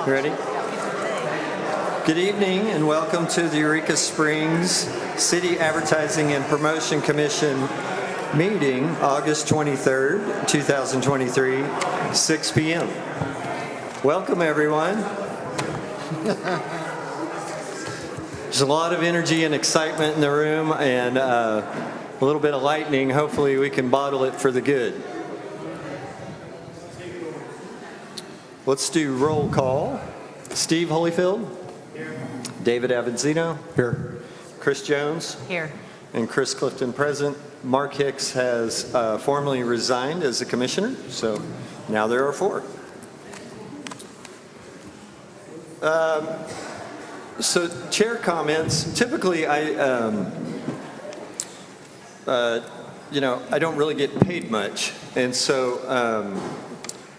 Ready? Good evening and welcome to the Eureka Springs City Advertising and Promotion Commission meeting, August 23rd, 2023, 6 p.m. Welcome, everyone. There's a lot of energy and excitement in the room and a little bit of lightning. Hopefully we can bottle it for the good. Let's do roll call. Steve Holyfield. Here. David Avanzino. Here. Chris Jones. Here. And Chris Clifton present. Mark Hicks has formally resigned as a commissioner, so now there are 4. So chair comments. Typically, I don't really get paid much, and so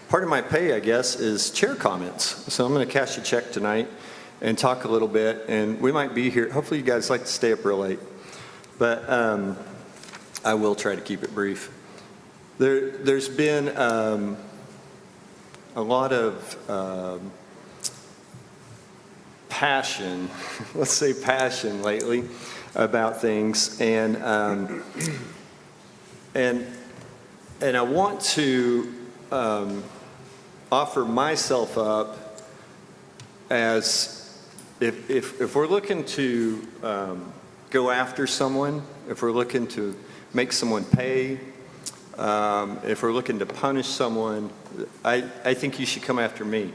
part of my pay, I guess, is chair comments. So I'm going to cash a check tonight and talk a little bit, and we might be here. Hopefully, you guys like to stay up real late, but I will try to keep it brief. There's been a lot of passion, let's say passion lately about things, and I want to offer myself up as if we're looking to go after someone, if we're looking to make someone pay, if we're looking to punish someone, I think you should come after me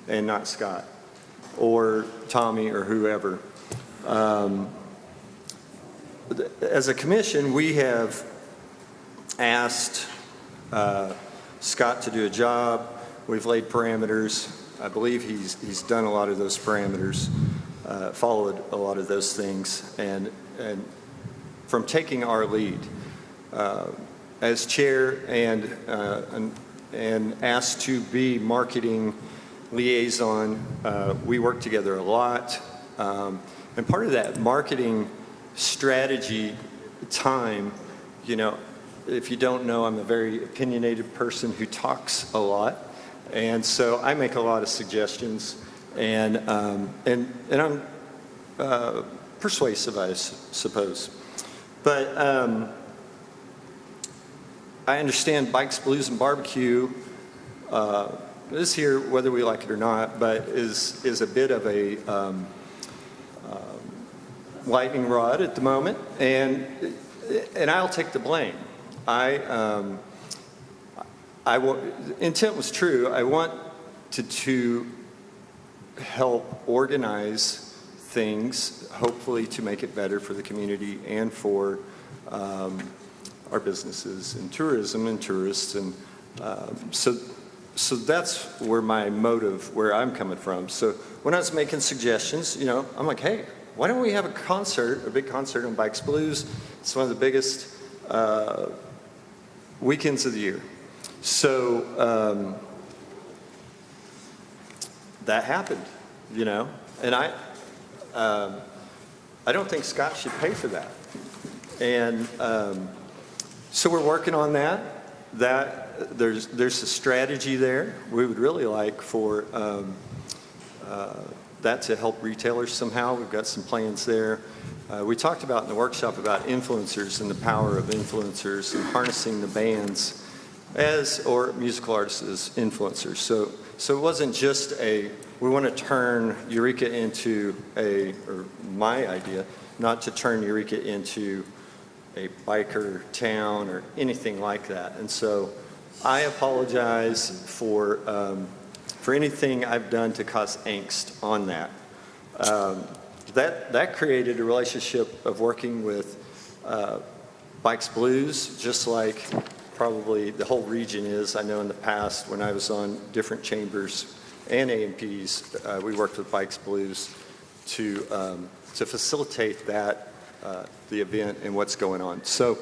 and not Scott or Tommy or whoever. As a commission, we have asked Scott to do a job. We've laid parameters. I believe he's done a lot of those parameters, followed a lot of those things, and from taking our lead as chair and asked to be marketing liaison, we work together a lot, and part of that marketing strategy time, if you don't know, I'm a very opinionated person who talks a lot, and so I make a lot of suggestions, and I'm persuasive, I suppose. But I understand Bikes, Blues, and Barbecue is here, whether we like it or not, but is a bit of a lightning rod at the moment, and I'll take the blame. Intent was true. I want to help organize things, hopefully to make it better for the community and for our businesses and tourism and tourists. And so that's where my motive, where I'm coming from. So when I was making suggestions, I'm like, hey, why don't we have a big concert on Bikes Blues? It's one of the biggest weekends of the year. So that happened, and I don't think Scott should pay for that. And so we're working on that. There's a strategy there. We would really like for that to help retailers somehow. We've got some plans there. We talked about in the workshop about influencers and the power of influencers and harnessing the bands or musical artists as influencers. So it wasn't just we want to turn Eureka into or my idea, not to turn Eureka into a biker town or anything like that. And so I apologize for anything I've done to cause angst on that. That created a relationship of working with Bikes Blues, just like probably the whole region is. I know in the past when I was on different chambers and A&Ps, we worked with Bikes Blues to facilitate that, the event and what's going on. So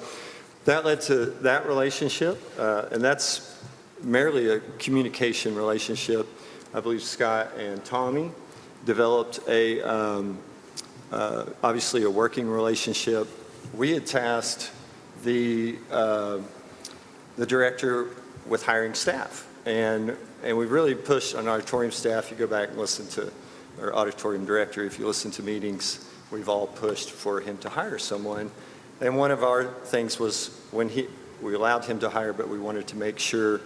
that led to that relationship, and that's merely a communication relationship. I believe Scott and Tommy developed obviously a working relationship. We had tasked the director with hiring staff, And we really pushed on auditorium staff. You go back and listen to our auditorium director. If you listen to meetings, we've all pushed for him to hire someone. And one of our things was we allowed him to hire, but we wanted to make sure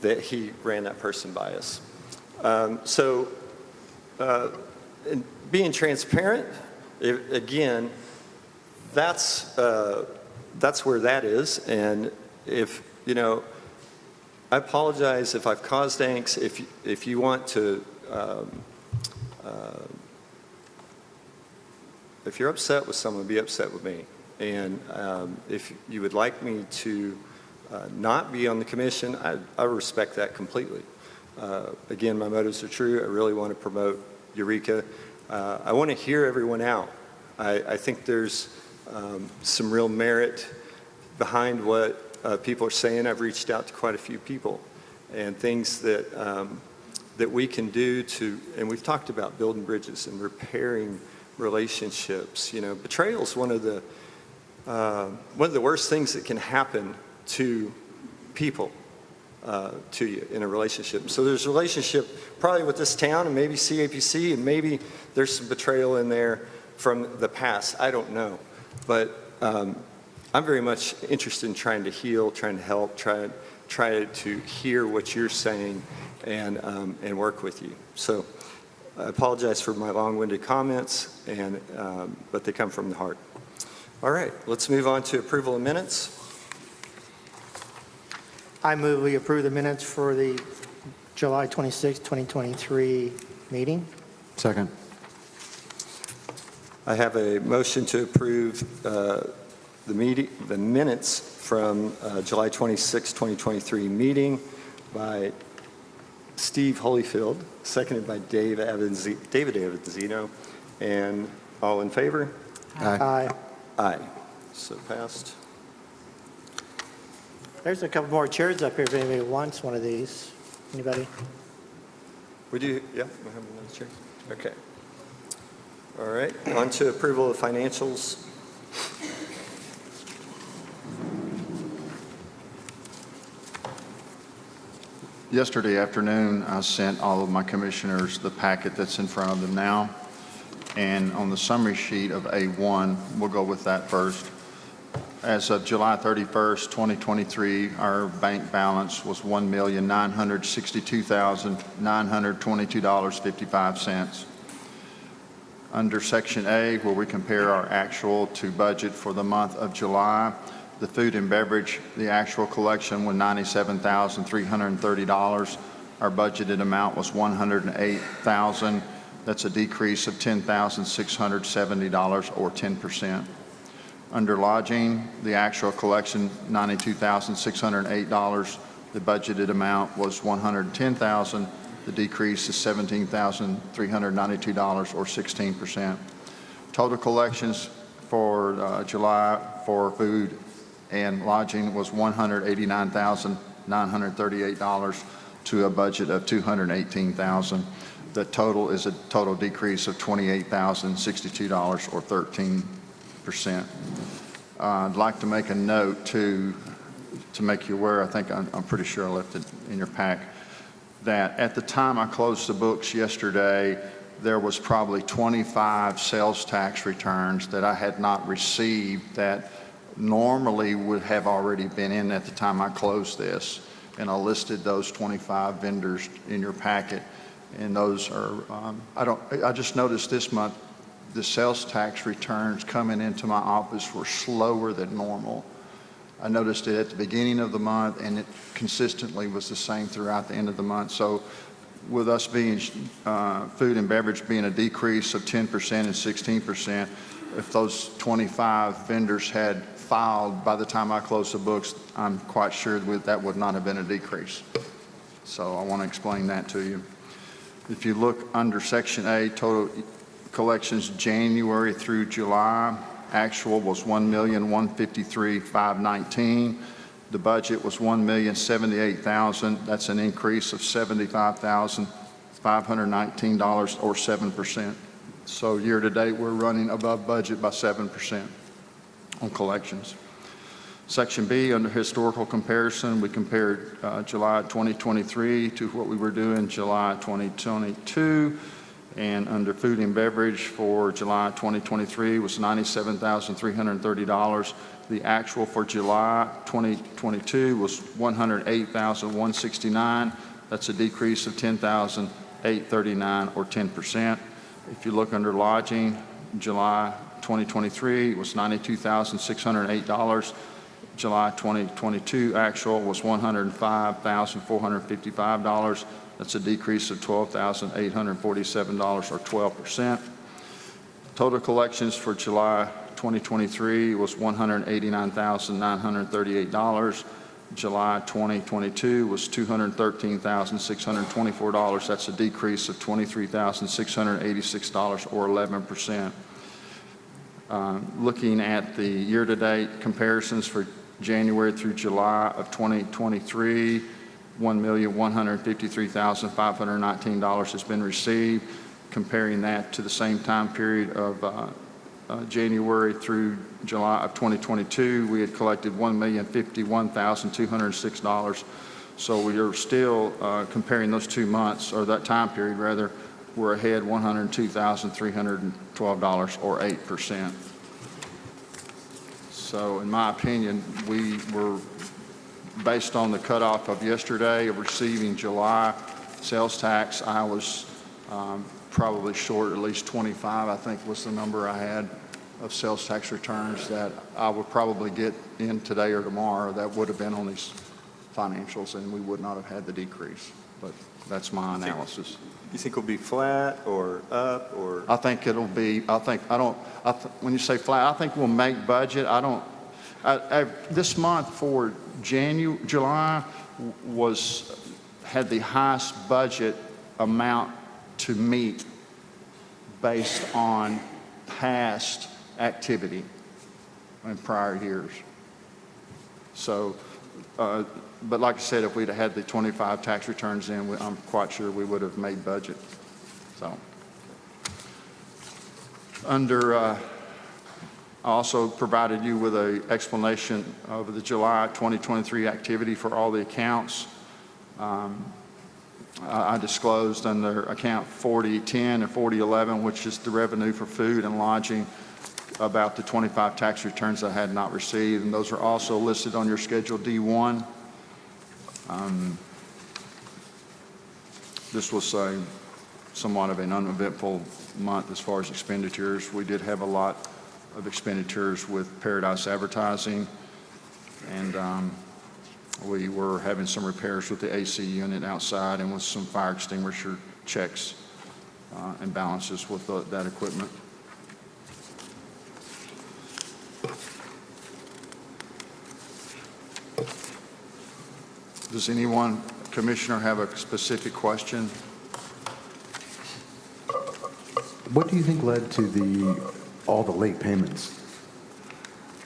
that he ran that person by us. And being transparent, again, that's where that is. And if, I apologize if I've caused angst. If you want to, if you're upset with someone, be upset with me. And if you would like me to not be on the commission, I respect that completely. Again, my motives are true. I really want to promote Eureka. I want to hear everyone out. I think there's some real merit behind what people are saying. I've reached out to quite a few people and things that we can do and we've talked about building bridges and repairing relationships. Betrayal is one of the worst things that can happen to people, to you in a relationship. So there's a relationship probably with this town and maybe CAPC, and maybe there's some betrayal in there from the past. I don't know. But I'm very much interested in trying to heal, trying to help, try to hear what you're saying and work with you. So I apologize for my long-winded comments, but they come from the heart. All right, let's move on to approval of minutes. I move we approve the minutes for the July 26, 2023 meeting. Second. I have a motion to approve the minutes from July 26, 2023 meeting by Steve Holyfield, seconded by David Avanzino, and all in favor? Aye. Aye. So passed. There's a couple more chairs up here if anybody wants one of these. Anybody? We do, yeah, we have another chair. Okay. All right, on to approval of financials. Yesterday afternoon, I sent all of my commissioners the packet that's in front of them now. And on the summary sheet of A1, we'll go with that first. As of July 31st, 2023, our bank balance was $1,962,922.55. Under Section A, where we compare our actual to budget for the month of July, the food and beverage, the actual collection was $97,330. Our budgeted amount was $108,000. That's a decrease of $10,670 or 10%. Under lodging, the actual collection, $92,608. The budgeted amount was $110,000. The decrease is $17,392 or 16%. Total collections for July for food and lodging was $189,938 to a budget of $218,000. The total is a total decrease of $28,062 or 13%. I'd like to make a note to make you aware, I think I'm pretty sure I left it in your pack, that at the time I closed the books yesterday, there was probably 25 sales tax returns that I had not received that normally would have already been in at the time I closed this. And I listed those 25 vendors in your packet. And those are, I just noticed this month, the sales tax returns coming into my office were slower than normal. I noticed it at the beginning of the month, and it consistently was the same throughout the end of the month. So with us being food and beverage being a decrease of 10% and 16%, if those 25 vendors had filed by the time I closed the books, I'm quite sure that would not have been a decrease. So I want to explain that to you. If you look under Section A, total collections January through July, actual was $1,153,519. The budget was $1,078,000. That's an increase of $75,519 or 7%. So year to date, we're running above budget by 7% on collections. Section B, under historical comparison, we compared July 2023 to what we were doing July 2022. And under food and beverage for July 2023 was $97,330. The actual for July 2022 was $108,169. That's a decrease of $10,839 or 10%. If you look under lodging, July 2023 was $92,608. July 2022 actual was $105,455. That's a decrease of $12,847 or 12%. Total collections for July 2023 was $189,938. July 2022 was $213,624. That's a decrease of $23,686 or 11%. Looking at the year-to-date comparisons for January through July of 2023, $1,153,519 has been received. Comparing that to the same time period of January through July of 2022, we had collected $1,051,206. So we are still comparing those 2 months, or that time period rather, we're ahead $102,312 or 8%. So in my opinion, we were, based on the cutoff of yesterday of receiving July sales tax, I was probably short at least 25, I think was the number I had of sales tax returns that I would probably get in today or tomorrow that would have been on these financials, and we would not have had the decrease. But that's my analysis. You think it'll be flat or up or? I think it'll be, when you say flat, I think we'll make budget. This month for July had the highest budget amount to meet based on past activity in prior years. So, but like I said, if we'd have had the 25 tax returns in, I'm quite sure we would have made budget. So, I also provided you with an explanation of the July 2023 activity for all the accounts. I disclosed under account 4010 and 4011, which is the revenue for food and lodging, about the 25 tax returns I had not received, and those are also listed on your Schedule D1. This was somewhat of an uneventful month as far as expenditures. We did have a lot of expenditures with Paradise Advertising, and we were having some repairs with the AC unit outside and with some fire extinguisher checks and balances with that equipment. Does anyone, Commissioner, have a specific question? What do you think led to all the late payments?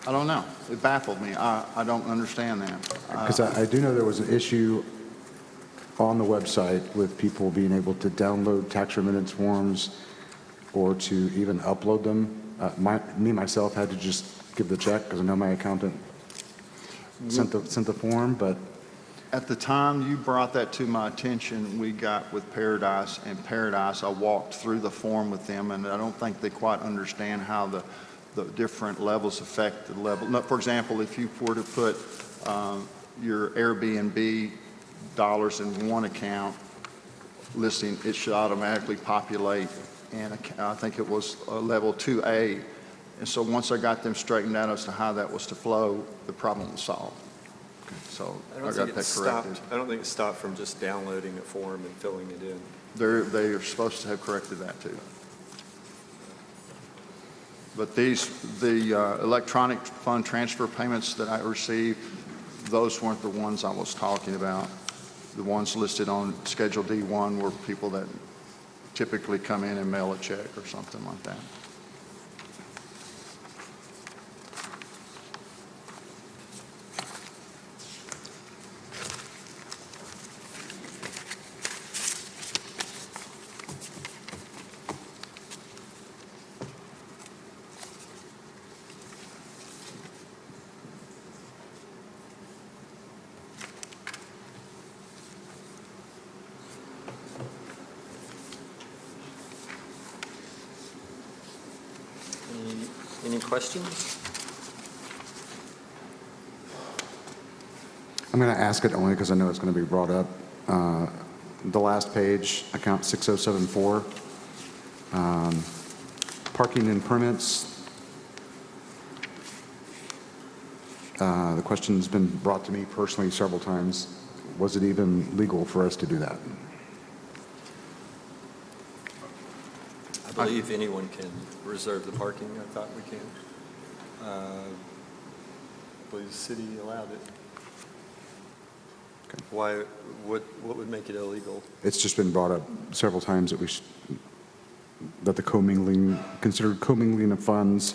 I don't know. It baffled me. I don't understand that. Because I do know there was an issue on the website with people being able to download tax remittance forms or to even upload them. Myself had to just give the check because I know my accountant sent the form, but At the time you brought that to my attention, we got with Paradise, and Paradise, I walked through the form with them, and I don't think they quite understand how the different levels affect the level. No, for example, if you were to put your Airbnb dollars in one account listing, it should automatically populate, and I think it was level 2A. And so once I got them straightened out as to how that was to flow, the problem was solved. So I got that corrected. I don't think it stopped from just downloading a form and filling it in. They are supposed to have corrected that too. But the electronic fund transfer payments that I received, those weren't the ones I was talking about. The ones listed on Schedule D1 were people that typically come in and mail a check or something like that. questions? I'm going to ask it only because I know it's going to be brought up. The last page, account 6074, parking and permits. The question's been brought to me personally several times. Was it even legal for us to do that? I believe anyone can reserve the parking. I thought we can. I believe the city allowed it. Okay. Why, what would make it illegal? It's just been brought up several times that that the considered commingling of funds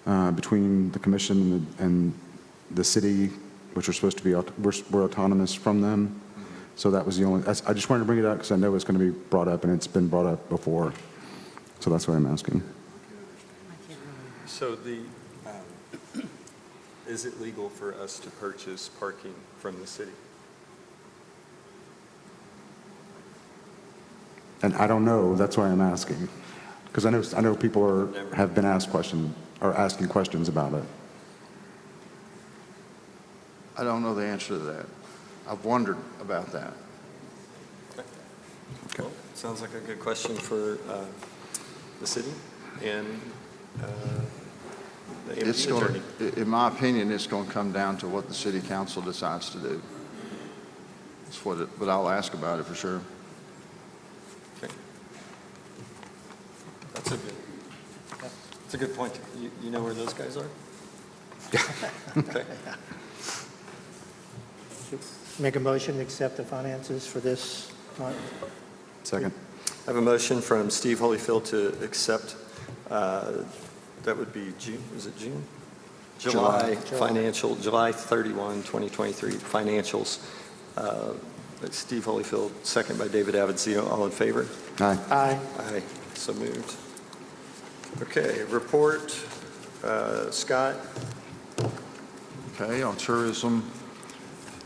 between the commission and the city, which are supposed to be, we're autonomous from them. So that was the only, I just wanted to bring it up because I know it's going to be brought up and it's been brought up before. So that's why I'm asking. So is it legal for us to purchase parking from the city? And I don't know, that's why I'm asking. Because I know people have been asking questions about it. I don't know the answer to that. I've wondered about that. Okay. Well, sounds like a good question for the city and the It's attorney. going, in my opinion, it's going to come down to what the city council decides to do. That's but I'll ask about it for sure. Okay. That's a good point. You know where those guys are? Okay. Make a motion to accept the finances for this month. Second. I have a motion from Steve Holyfield to accept, that would be June, is it June? July financial, July 31, 2023 financials. Steve Holyfield, second by David Avanzino. All in favor? Aye. Aye. Aye. So moved. Okay, report, Scott. Okay, on tourism.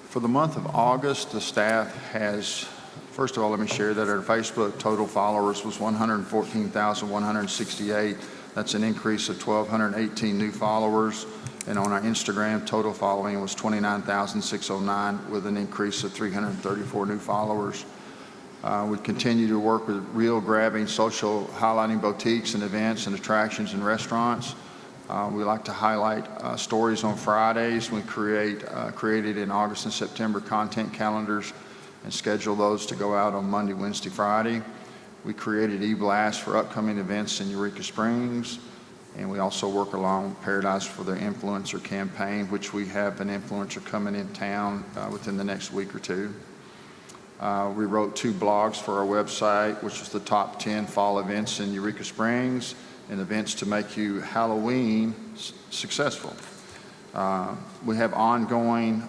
For the month of August, the staff has, first of all, let me share that our Facebook total followers was 114,168. That's an increase of 1,218 new followers. And on our Instagram, total following was 29,609 with an increase of 334 new followers. We continue to work with real grabbing, social highlighting boutiques and events and attractions and restaurants. We like to highlight stories on Fridays. We created in August and September content calendars and schedule those to go out on Monday, Wednesday, Friday. We created e-blasts for upcoming events in Eureka Springs. And we also work along Paradise for their influencer campaign, which we have an influencer coming in town within the next week or two. We wrote 2 blogs for our website, which was the top 10 fall events in Eureka Springs and events to make you Halloween successful. We have ongoing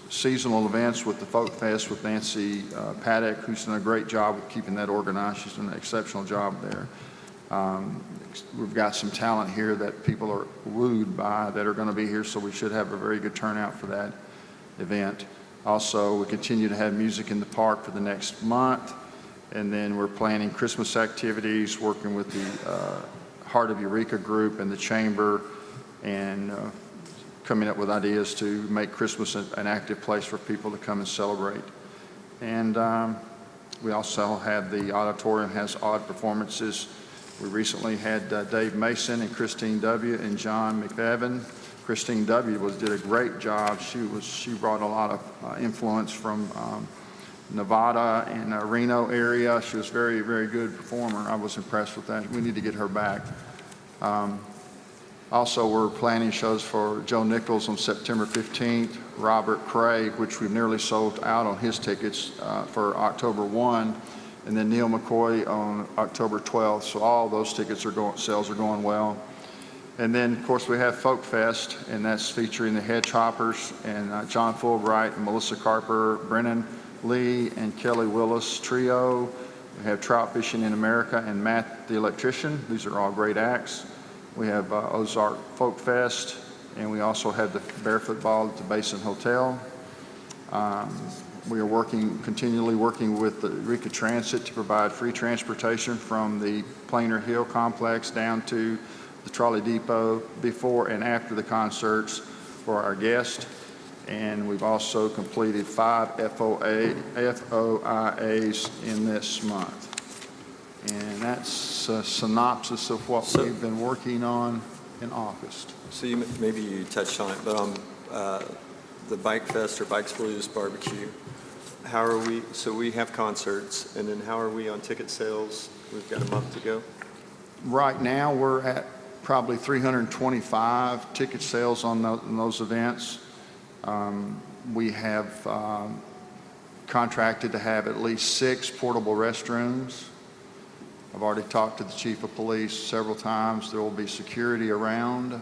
seasonal events with the Folk Fest with Nancy Paddock, who's done a great job with keeping that organized. She's done an exceptional job there. We've got some talent here that people are wooed by that are going to be here, so we should have a very good turnout for that event. Also, we continue to have music in the park for the next month, and then we're planning Christmas activities, working with the Heart of Eureka group and the Chamber, and coming up with ideas to make Christmas an active place for people to come and celebrate. And we also have the auditorium has odd performances. We recently had Dave Mason and Christine W. and John McEvan. Christine W. did a great job. She brought a lot of influence from Nevada and Reno area. She was very, very good performer. I was impressed with that. We need to get her back. Also, we're planning shows for Joe Nichols on September 15th, Robert Craig, which we've nearly sold out on his tickets for October 1, and then Neil McCoy on October 12th. So all those tickets sales are going well. And then, of course, we have Folk Fest, and that's featuring the Hedgehoppers and John Fulbright and Melissa Carper, Brennan Lee, and Kelly Willis Trio. We have Trout Fishing in America and Matt the Electrician. These are all great acts. We have Ozark Folk Fest, and we also have the Barefoot Ball at the Basin Hotel. We are continually working with the Eureka Transit to provide free transportation from the Plainer Hill complex down to the trolley depot before and after the concerts for our guests. And we've also completed 5 FOIAs in this month. And that's a synopsis of what So- we've been working on in August. So maybe you touched on it, but on the Bike Fest or Bikes Blues barbecue, how are we, so we have concerts, and then how are we on ticket sales? We've got a month to go. Right now, we're at probably 325 ticket sales on those events. We have contracted to have at least 6 portable restrooms. I've already talked to the chief of police several times. There will be security around.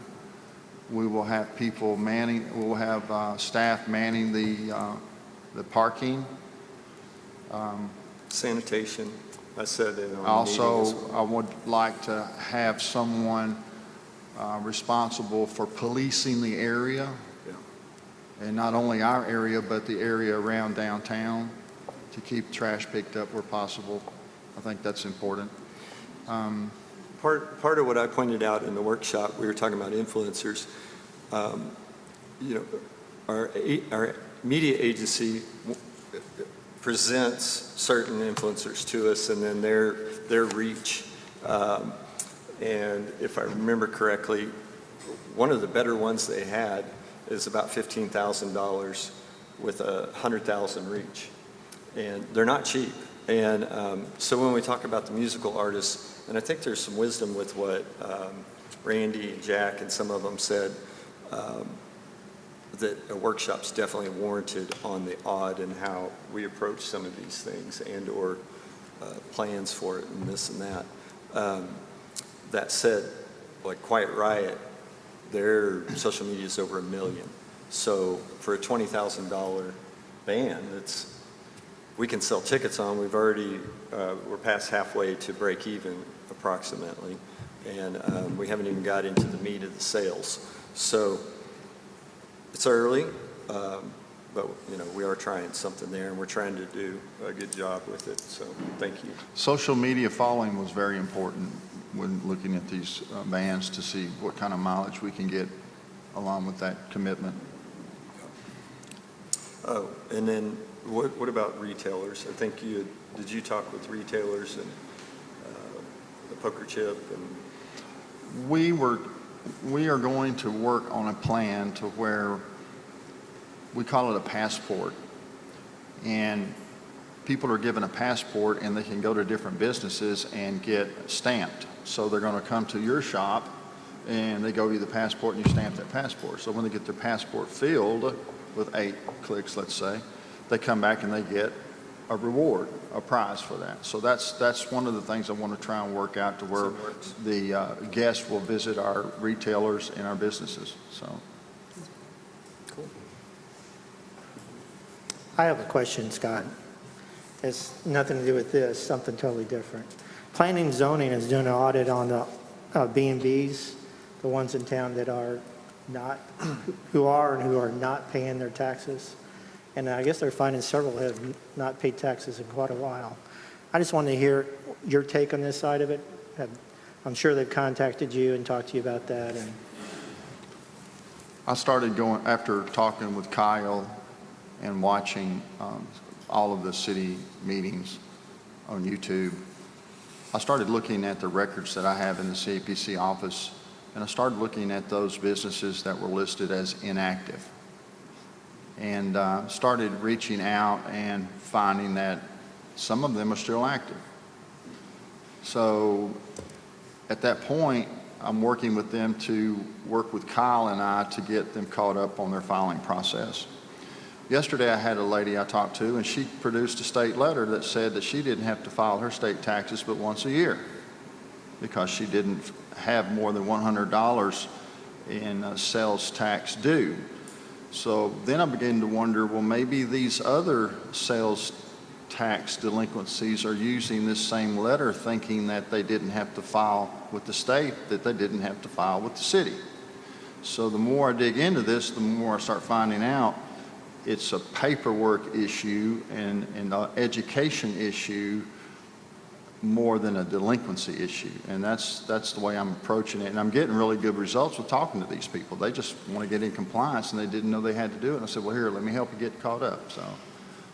We will have people manning, we'll have staff manning the parking. Sanitation, I said it on the meeting as Also, well. I would like to have someone responsible for policing the area, Yeah. and not only our area, but the area around downtown, to keep trash picked up where possible. I think that's important. Part of what I pointed out in the workshop, we were talking about influencers. You know, our media agency presents certain influencers to us, and then their reach. And if I remember correctly, one of the better ones they had is about $15,000 with 100,000 reach, and they're not cheap. And so when we talk about the musical artists, and I think there's some wisdom with what Randy and Jack and some of them said, that a workshop's definitely warranted on the odd and how we approach some of these things and/or plans for it and this and that. That said, like Quiet Riot, their social media is over 1 million. So for a $20,000 band, we can sell tickets on. We've already, we're past halfway to break even approximately, and we haven't even got into the meat of the sales. So it's early, but you know, we are trying something there, and we're trying to do a good job with it. So thank you. Social media following was very important when looking at these bands to see what kind of mileage we can get along with that commitment. Oh, and then what about retailers? I think did you talk with retailers and the poker chip and? We are going to work on a plan to where we call it a passport. And people are given a passport and they can go to different businesses and get stamped. So they're going to come to your shop and they go to the passport and you stamp that passport. So when they get their passport filled with 8 clicks, let's say, they come back and they get a reward, a prize for that. So that's one of the things I want to try and work out to where the guests will visit our retailers and our businesses. So. Cool. I have a question, Scott. It's nothing to do with this, something totally different. Planning and zoning is doing an audit on the B&Bs, the ones in town that are not, who are and who are not paying their taxes. And I guess they're finding several have not paid taxes in quite a while. I just wanted to hear your take on this side of it. I'm sure they've contacted you and talked to you about that. And I started going, after talking with Kyle and watching all of the city meetings on YouTube, I started looking at the records that I have in the CAPC office, and I started looking at those businesses that were listed as inactive. And started reaching out and finding that some of them are still active. So at that point, I'm working with them to work with Kyle and I to get them caught up on their filing process. Yesterday, I had a lady I talked to, and she produced a state letter that said that she didn't have to file her state taxes but once a year because she didn't have more than $100 in sales tax due. So then I began to wonder, well, maybe these other sales tax delinquencies are using this same letter thinking that they didn't have to file with the state, that they didn't have to file with the city. So the more I dig into this, the more I start finding out it's a paperwork issue and an education issue more than a delinquency issue. And that's the way I'm approaching it. And I'm getting really good results with talking to these people. They just want to get in compliance and they didn't know they had to do it. And I said, well, here, let me help you get caught up.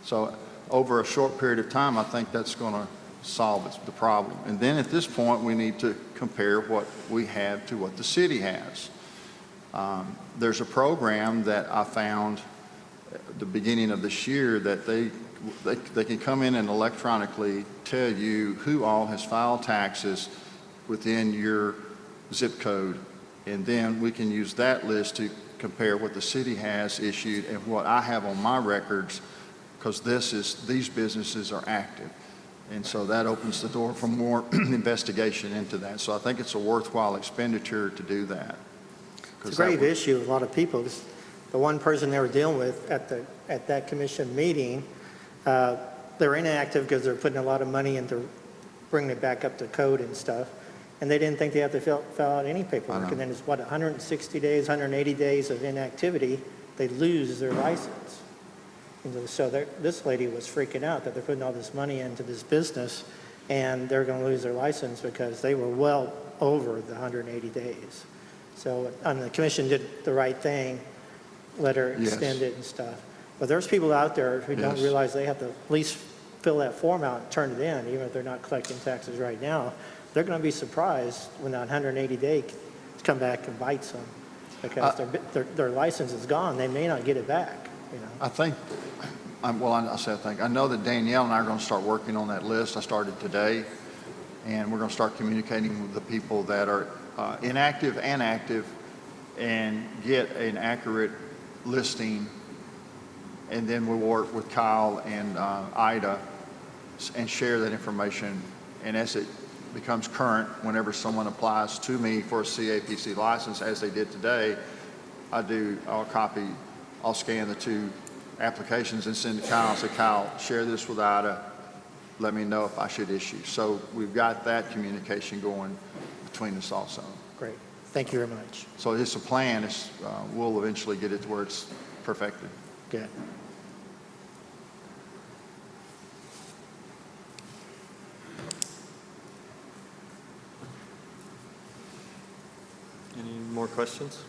So over a short period of time, I think that's going to solve the problem. And then at this point, we need to compare what we have to what the city has. There's a program that I found at the beginning of this year that they can come in and electronically tell you who all has filed taxes within your zip code. And then we can use that list to compare what the city has issued and what I have on my records, because these businesses are active. And so that opens the door for more investigation into that. So I think it's a worthwhile expenditure to do that. It's a grave issue with a lot of people. The one person they were dealing with at that commission meeting, they're inactive because they're putting a lot of money into bringing it back up to code and stuff. And they didn't think they had to fill out any paperwork. And then it's 160 days, 180 days of inactivity, they lose their license. And so this lady was freaking out that they're putting all this money into this business and they're going to lose their license because they were well over the 180 days. So the commission did the right thing, let her extend it and stuff. But there's people out there who don't realize they have to at least fill that form out and turn it in, even if they're not collecting taxes right now. They're going to be surprised when that 180-day come back and bites them because their license is gone. They may not get it back. I think, I think. I know that Danielle and I are going to start working on that list. I started today, and we're going to start communicating with the people that are inactive and active and get an accurate listing. And then we'll work with Kyle and Ida and share that information. And as it becomes current, whenever someone applies to me for a CAPC license, as they did today, I'll scan the 2 applications and send to Kyle and say, Kyle, share this with Ida. Let me know if I should issue. So we've got that communication going between us also. Great. Thank you very much. So it's a plan. We'll eventually get it to where it's perfected. Good. Any more questions?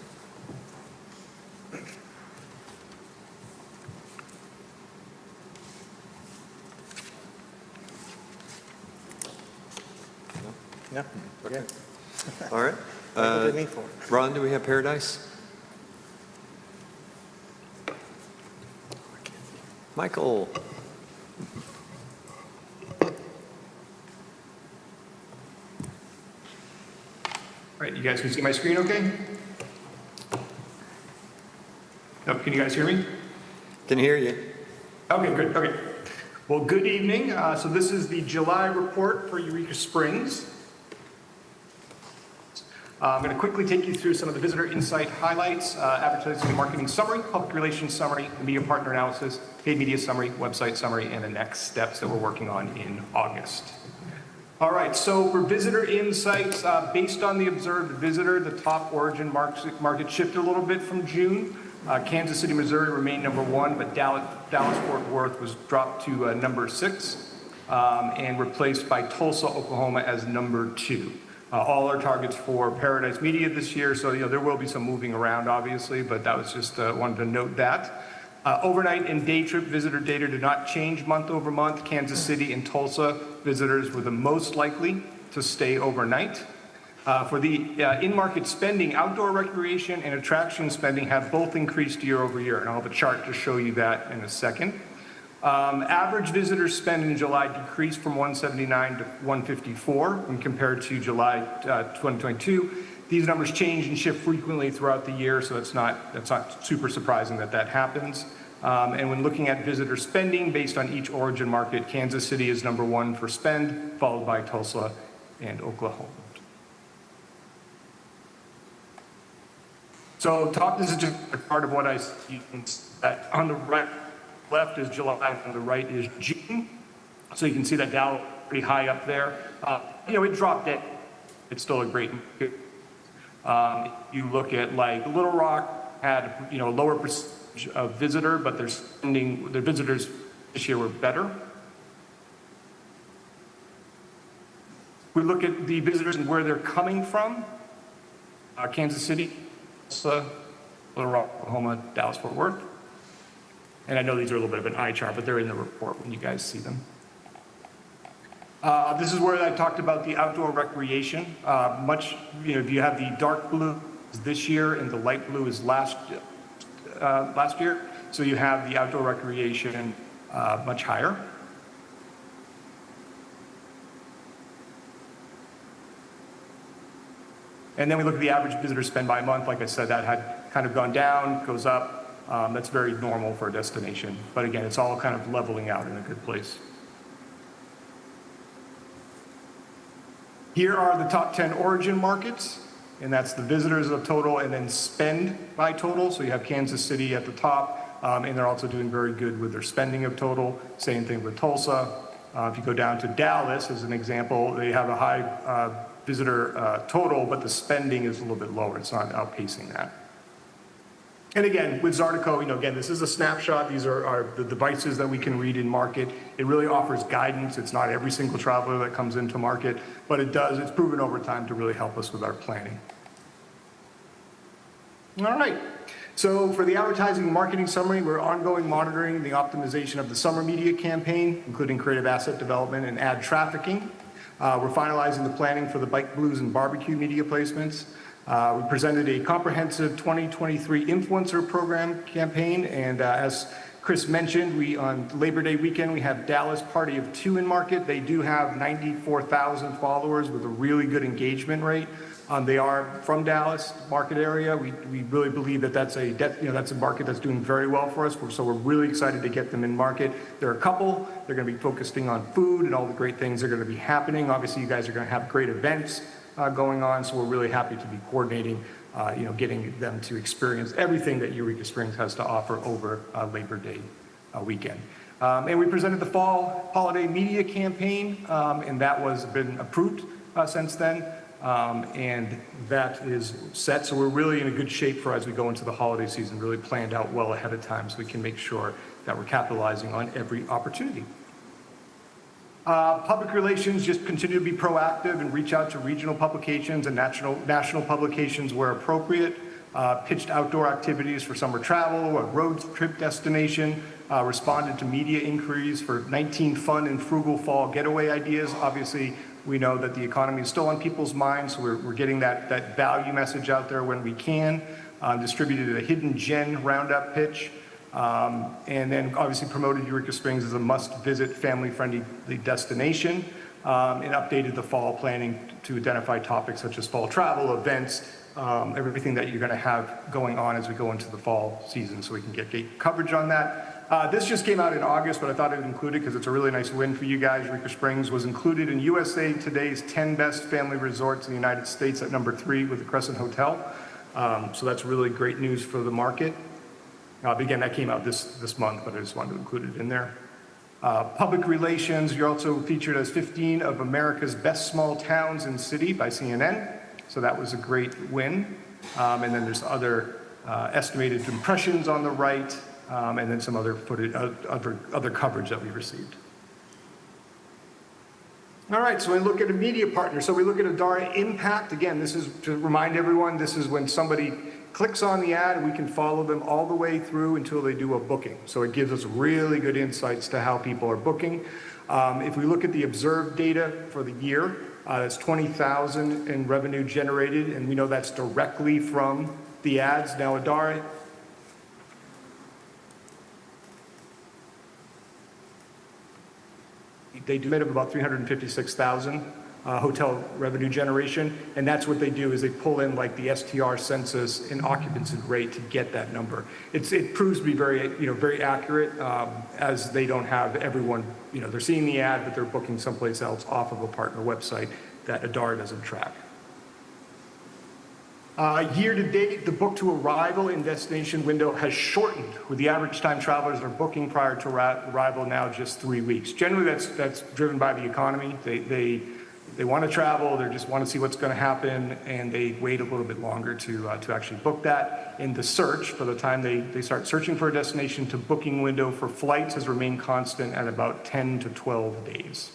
No? Okay. Yeah. All right. What did me for? Ron, do we have Paradise? Michael. All right, you guys can see my screen okay? Oh, can you guys hear me? Can hear you. Okay, good, okay. Well, good evening. So this is the July report for Eureka Springs. I'm going to quickly take you through some of the visitor insight highlights, advertising and marketing summary, public relations summary, media partner analysis, paid media summary, website summary, and the next steps that we're working on in August. All right, so for visitor insights, based on the observed visitor, the top origin market shifted a little bit from June. Kansas City, Missouri remained number 1, but Dallas-Fort Worth was dropped to number 6 and replaced by Tulsa, Oklahoma as number 2. All our targets for Paradise Media this year, so there will be some moving around, obviously, but that was just wanted to note that. Overnight and day trip visitor data did not change month over month. Kansas City and Tulsa visitors were the most likely to stay overnight. For the in-market spending, outdoor recreation and attraction spending have both increased year over year, and I'll have a chart to show you that in a second. Average visitor spend in July decreased from 179 to 154 when compared to July 2022. These numbers change and shift frequently throughout the year, so that's not super surprising that happens. And when looking at visitor spending based on each origin market, Kansas City is number 1 for spend, followed by Tulsa and Oklahoma. So this is just a part of what I see. On the right, left is July, on the right is June. So you can see that Dow pretty high up there. It dropped it. It's still a great market. You look at like Little Rock had a lower percentage of visitor, but their visitors this year were better. We look at the visitors and where they're coming from. Kansas City, Tulsa, Little Rock, Oklahoma, Dallas, Fort Worth. And I know these are a little bit of an eye chart, but they're in the report when you guys see them. This is where I talked about the outdoor recreation. If you have the dark blue is this year and the light blue is last year. So you have the outdoor recreation much higher. And then we look at the average visitor spend by month. Like I said, that had kind of gone down, goes up. That's very normal for a destination. But again, it's all kind of leveling out in a good place. Here are the top 10 origin markets, and that's the visitors of total and then spend by total. So you have Kansas City at the top, and they're also doing very good with their spending of total. Same thing with Tulsa. If you go down to Dallas as an example, they have a high visitor total, but the spending is a little bit lower. It's not outpacing that. And again, with Zartico, again, this is a snapshot. These are the devices that we can read in market. It really offers guidance. It's not every single traveler that comes into market, but it's proven over time to really help us with our planning. All right. So for the advertising and marketing summary, we're ongoing monitoring the optimization of the summer media campaign, including creative asset development and ad trafficking. We're finalizing the planning for the bike blues and barbecue media placements. We presented a comprehensive 2023 influencer program campaign, and as Chris mentioned, on Labor Day weekend, we have Dallas Party of Two in market. They do have 94,000 followers with a really good engagement rate. They are from Dallas market area. We really believe that that's a market that's doing very well for us. So we're really excited to get them in market. There are a couple. They're going to be focusing on food and all the great things that are going to be happening. Obviously, you guys are going to have great events going on, so we're really happy to be coordinating, getting them to experience everything that Eureka Springs has to offer over Labor Day weekend. And we presented the fall holiday media campaign, and that was been approved since then. And that is set. So we're really in a good shape for as we go into the holiday season, really planned out well ahead of time so we can make sure that we're capitalizing on every opportunity. Public relations, just continue to be proactive and reach out to regional publications and national publications where appropriate. Pitched outdoor activities for summer travel, a road trip destination, responded to media inquiries for 19 fun and frugal fall getaway ideas. Obviously, we know that the economy is still on people's minds, so we're getting that value message out there when we can. Distributed a hidden gem roundup pitch. And then obviously promoted Eureka Springs as a must-visit family-friendly destination, and updated the fall planning to identify topics such as fall travel, events, everything that you're going to have going on as we go into the fall season so we can get coverage on that. This just came out in August, but I thought I'd include it because it's a really nice win for you guys. Eureka Springs was included in USA Today's 10 Best Family Resorts in the United States at number 3 with the Crescent Hotel. So that's really great news for the market. Again, that came out this month, but I just wanted to include it in there. Public relations, you're also featured as 15 of America's Best Small Towns and City by CNN. So that was a great win. And then there's other estimated impressions on the right, and then some other footage, other coverage that we received. All right, so we look at a media partner. So we look at Adara Impact. Again, this is to remind everyone, this is when somebody clicks on the ad and we can follow them all the way through until they do a booking. So it gives us really good insights to how people are booking. If we look at the observed data for the year, that's 20,000 in revenue generated, and we know that's directly from the ads. Now, Adara, they do about 356,000 hotel revenue generation, and that's what they do is they pull in like the STR census and occupancy rate to get that number. It proves to be very accurate, as they don't have everyone, they're seeing the ad, but they're booking someplace else off of a partner website that Adara doesn't track. Year to date, the book to arrival and destination window has shortened, with the average time travelers are booking prior to arrival now just 3 weeks. Generally, that's driven by the economy. They want to travel, they just want to see what's going to happen, and they wait a little bit longer to actually book that. In the search, for the time they start searching for a destination to booking window for flights has remained constant at about 10 to 12 days.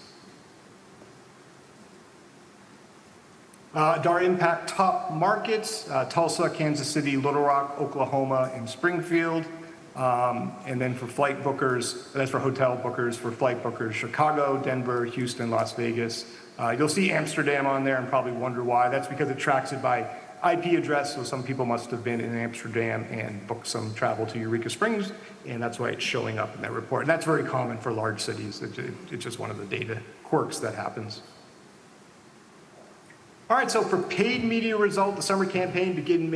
Adara Impact top markets, Tulsa, Kansas City, Little Rock, Oklahoma, and Springfield. And then for flight bookers, that's for hotel bookers, for flight bookers, Chicago, Denver, Houston, Las Vegas. You'll see Amsterdam on there and probably wonder why. That's because it tracks it by IP address, so some people must have been in Amsterdam and booked some travel to Eureka Springs, and that's why it's showing up in that report. And that's very common for large cities. It's just one of the data quirks that happens. All right, so for paid media result, the summer campaign began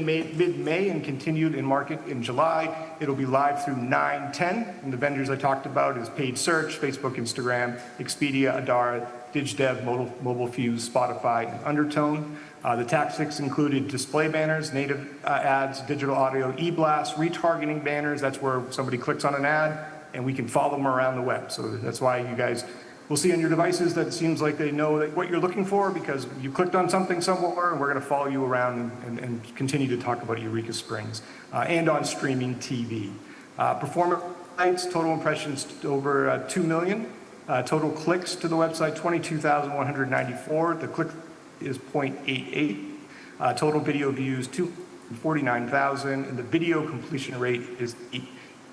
mid-May and continued in market in July. It'll be live through 9/10, and the vendors I talked about is paid search, Facebook, Instagram, Expedia, Adara, DigDev, Mobile Fuse, Spotify, and Undertone. The tactics included display banners, native ads, digital audio, e-blast, retargeting banners. That's where somebody clicks on an ad, and we can follow them around the web. So that's why you guys will see on your devices that it seems like they know what you're looking for because you clicked on something somewhere, and we're going to follow you around and continue to talk about Eureka Springs, and on streaming TV. Performance sites, total impressions over 2 million. Total clicks to the website, 22,194. The click is 0.88. Total video views, 249,000. And the video completion rate is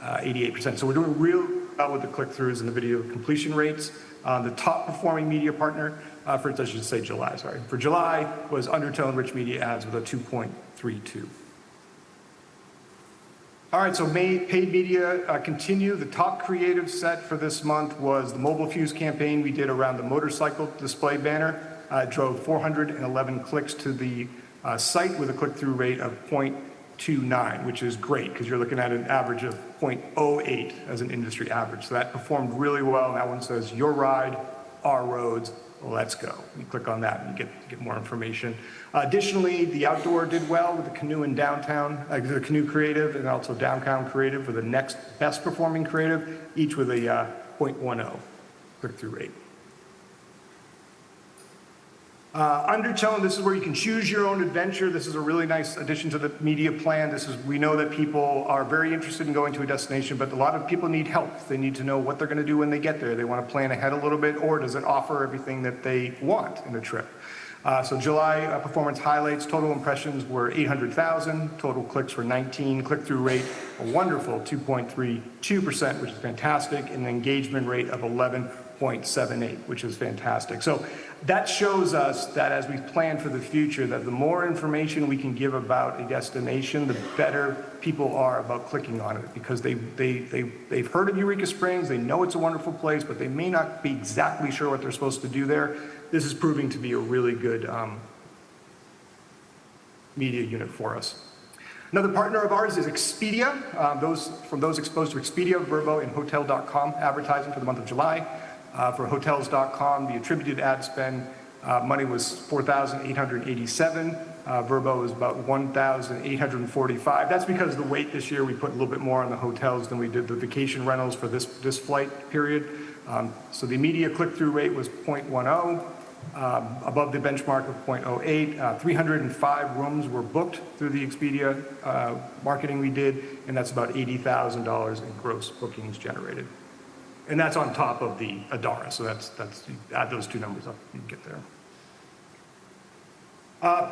88%. So we're doing real well with the click-throughs and the video completion rates. The top performing media partner I should say July, sorry. For July was Undertone Rich Media Ads with a 2.32. All right, so paid media continue. The top creative set for this month was the Mobile Fuse campaign we did around the motorcycle display banner. It drove 411 clicks to the site with a click-through rate of 0.29, which is great because you're looking at an average of 0.08 as an industry average. So that performed really well. And that one says, your ride, our roads, let's go. You click on that and you get more information. Additionally, the outdoor did well with the canoe and downtown, the canoe creative and also downtown creative for the next best performing creative, each with a 0.10 click-through rate. Undertone, this is where you can choose your own adventure. This is a really nice addition to the media plan. We know that people are very interested in going to a destination, but a lot of people need help. They need to know what they're going to do when they get there. They want to plan ahead a little bit, or does it offer everything that they want in a trip? So July performance highlights, total impressions were 800,000, total clicks were 19, click-through rate, a wonderful 2.32%, which is fantastic, and an engagement rate of 11.78, which is fantastic. So that shows us that as we plan for the future, that the more information we can give about a destination, the better people are about clicking on it, because they've heard of Eureka Springs, they know it's a wonderful place, but they may not be exactly sure what they're supposed to do there. This is proving to be a really good media unit for us. Another partner of ours is Expedia. Those exposed to Expedia, Vrbo, and Hotel.com advertising for the month of July. For Hotels.com, the attributed ad spend money was $4,887. Vrbo was about $1,845. That's because of the weight this year. We put a little bit more on the hotels than we did the vacation rentals for this flight period. So the media click-through rate was 0.10, above the benchmark of 0.08. 305 rooms were booked through the Expedia marketing we did, and that's about $80,000 in gross bookings generated. And that's on top of the Adara, so that's you add those two numbers up, you get there.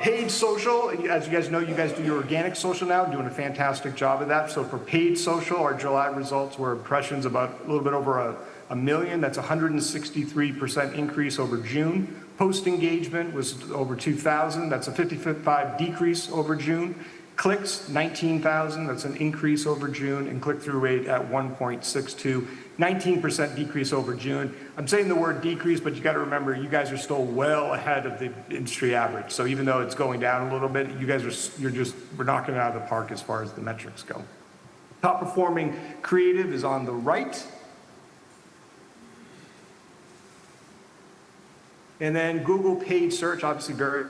Paid social, as you guys know, you guys do your organic social now, doing a fantastic job of that. So for paid social, our July results were impressions about a little bit over a million. That's 163% increase over June. Post engagement was over 2,000. That's a 55 decrease over June. Clicks, 19,000. That's an increase over June. And click-through rate at 1.62. 19% decrease over June. I'm saying the word decrease, but you got to remember, you guys are still well ahead of the industry average. So even though it's going down a little bit, you guys we're knocking it out of the park as far as the metrics go. Top performing creative is on the right. And then Google paid search, obviously very,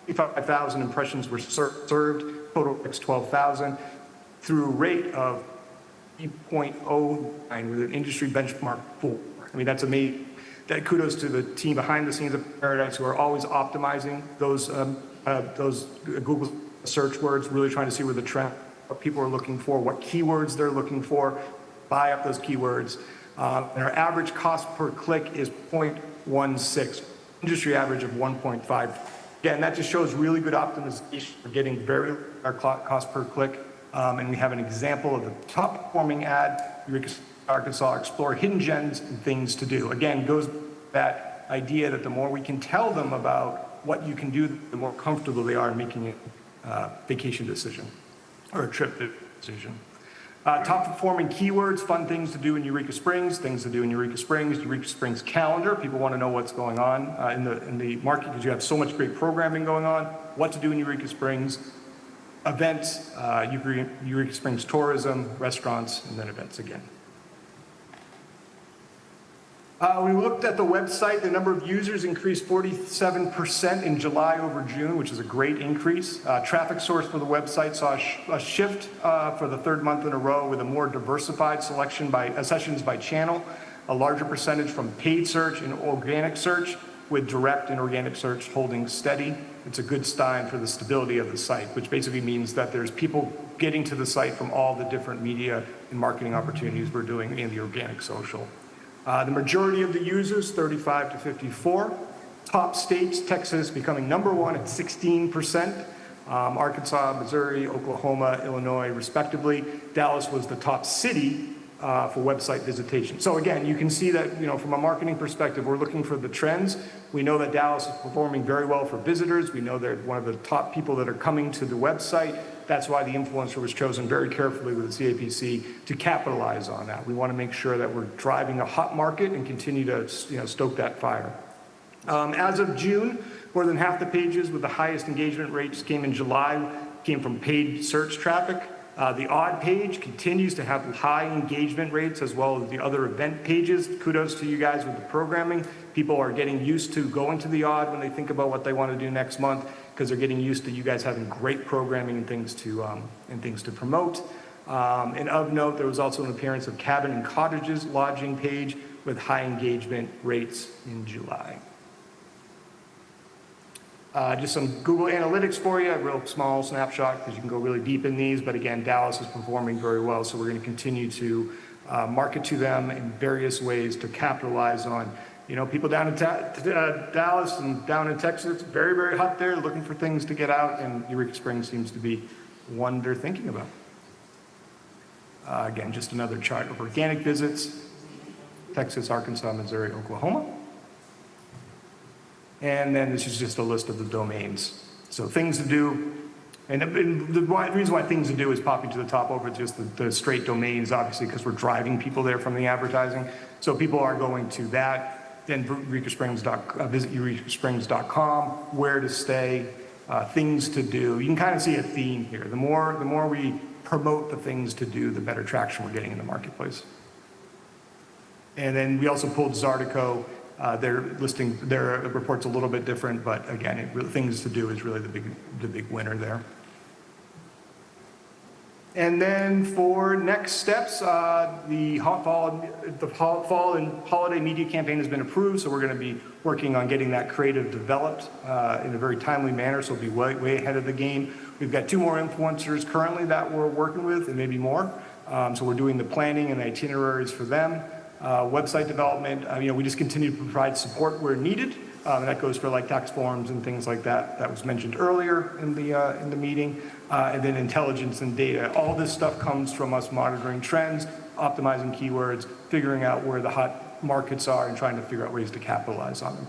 55,000 impressions were served, total clicks 12,000, through a rate of 3.09 with an industry benchmark 4. I mean, that's amazing. That kudos to the team behind the scenes of Paradise who are always optimizing those Google search words, really trying to see where the trend, what people are looking for, what keywords they're looking for, buy up those keywords. And our average cost per click is 0.16. industry average of 1.5. Again, that just shows really good optimization. We're getting very our cost per click. And we have an example of the top performing ad, Eureka Arkansas, explore hidden gems and things to do. Again, goes that idea that the more we can tell them about what you can do, the more comfortable they are in making a vacation decision or a trip decision. Top performing keywords, fun things to do in Eureka Springs, things to do in Eureka Springs calendar. People want to know what's going on in the market because you have so much great programming going on. What to do in Eureka Springs, events, Eureka Springs tourism, restaurants, and then events again. We looked at the website. The number of users increased 47% in July over June, which is a great increase. Traffic source for the website saw a shift for the third month in a row with a more diversified selection by sessions by channel, a larger percentage from paid search and organic search, with direct and organic search holding steady. It's a good sign for the stability of the site, which basically means that there's people getting to the site from all the different media and marketing opportunities we're doing in the organic social. The majority of the users, 35 to 54. Top states, Texas becoming number one at 16%. Arkansas, Missouri, Oklahoma, Illinois, respectively. Dallas was the top city for website visitation. So again, you can see that, from a marketing perspective, we're looking for the trends. We know that Dallas is performing very well for visitors. We know they're one of the top people that are coming to the website. That's why the influencer was chosen very carefully with the CAPC to capitalize on that. We want to make sure that we're driving a hot market and continue to, stoke that fire. As of June, more than half the pages with the highest engagement rates came in July, came from paid search traffic. The odd page continues to have high engagement rates as well as the other event pages. Kudos to you guys with the programming. People are getting used to going to the odd when they think about what they want to do next month because they're getting used to you guys having great programming and things to promote. And of note, there was also an appearance of cabin and cottages lodging page with high engagement rates in July. Just some Google Analytics for you, a real small snapshot because you can go really deep in these, but again, Dallas is performing very well, so we're going to continue to market to them in various ways to capitalize on, people down in Dallas and down in Texas, very, very hot there, looking for things to get out, and Eureka Springs seems to be one they're thinking about. Again, just another chart of organic visits, Texas, Arkansas, Missouri, Oklahoma. And then this is just a list of the domains. So things to do, and the reason why things to do is popping to the top over just the straight domains, obviously, because we're driving people there from the advertising. So people are going to that, then visit eurekasprings.com, where to stay, things to do. You can kind of see a theme here. The more we promote the things to do, the better traction we're getting in the marketplace. And then we also pulled Zartico. Their report's a little bit different, but again, things to do is really the big winner there. And then for next steps, the fall and holiday media campaign has been approved, so we're going to be working on getting that creative developed in a very timely manner, so we'll be way ahead of the game. We've got 2 more influencers currently that we're working with, and maybe more. So we're doing the planning and the itineraries for them. Website development, we just continue to provide support where needed. And that goes for like tax forms and things like that. That was mentioned earlier in the meeting. And then intelligence and data. All this stuff comes from us monitoring trends, optimizing keywords, figuring out where the hot markets are, and trying to figure out ways to capitalize on them.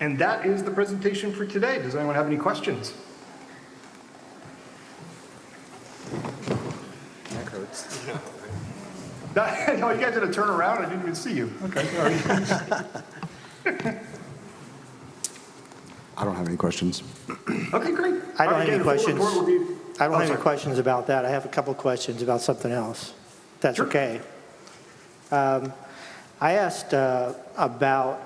And that is the presentation for today. Does anyone have any questions? That hurts. No, you guys had to turn around. I didn't even see you. Okay, sorry. I don't have any questions. Okay, great. I don't All right, have any again, the full questions. report will be- I don't Oh, have any sorry. questions about that. I have a couple questions about something else. If that's Sure. okay. I asked about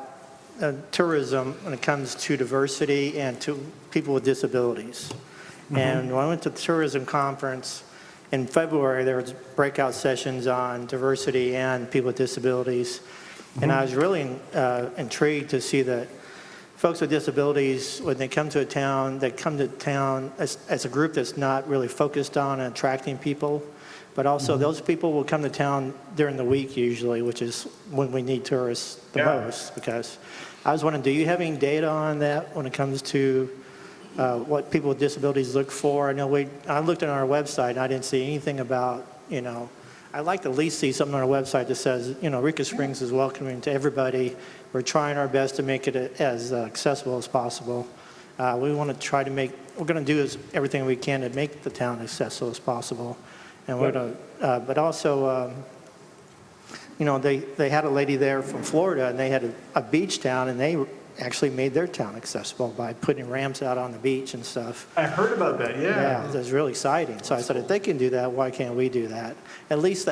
tourism when it comes to diversity and to people with disabilities. And when I went to the tourism conference in February, there was breakout sessions on diversity and people with disabilities. And I was really intrigued to see that folks with disabilities, when they come to a town, they come to town as a group that's not really focused on attracting people, But also, those people will come to town during the week usually, which is when we need tourists the Yeah. most. Because I was wondering, do you have any data on that when it comes to what people with disabilities look for? I know I looked on our website and I didn't see anything about, I'd like to at least see something on our website that says, Rica Springs is welcoming to everybody. We're trying our best to make it as accessible as possible. We want to try to we're going to do everything we can to make the town accessible as possible. And we're going to, but also, they had a lady there from Florida, and they had a beach town, and they actually made their town accessible by putting ramps out on the beach and stuff. I heard about that, Yeah, it was really exciting. So I said, if they can do that, why can't we do that? At least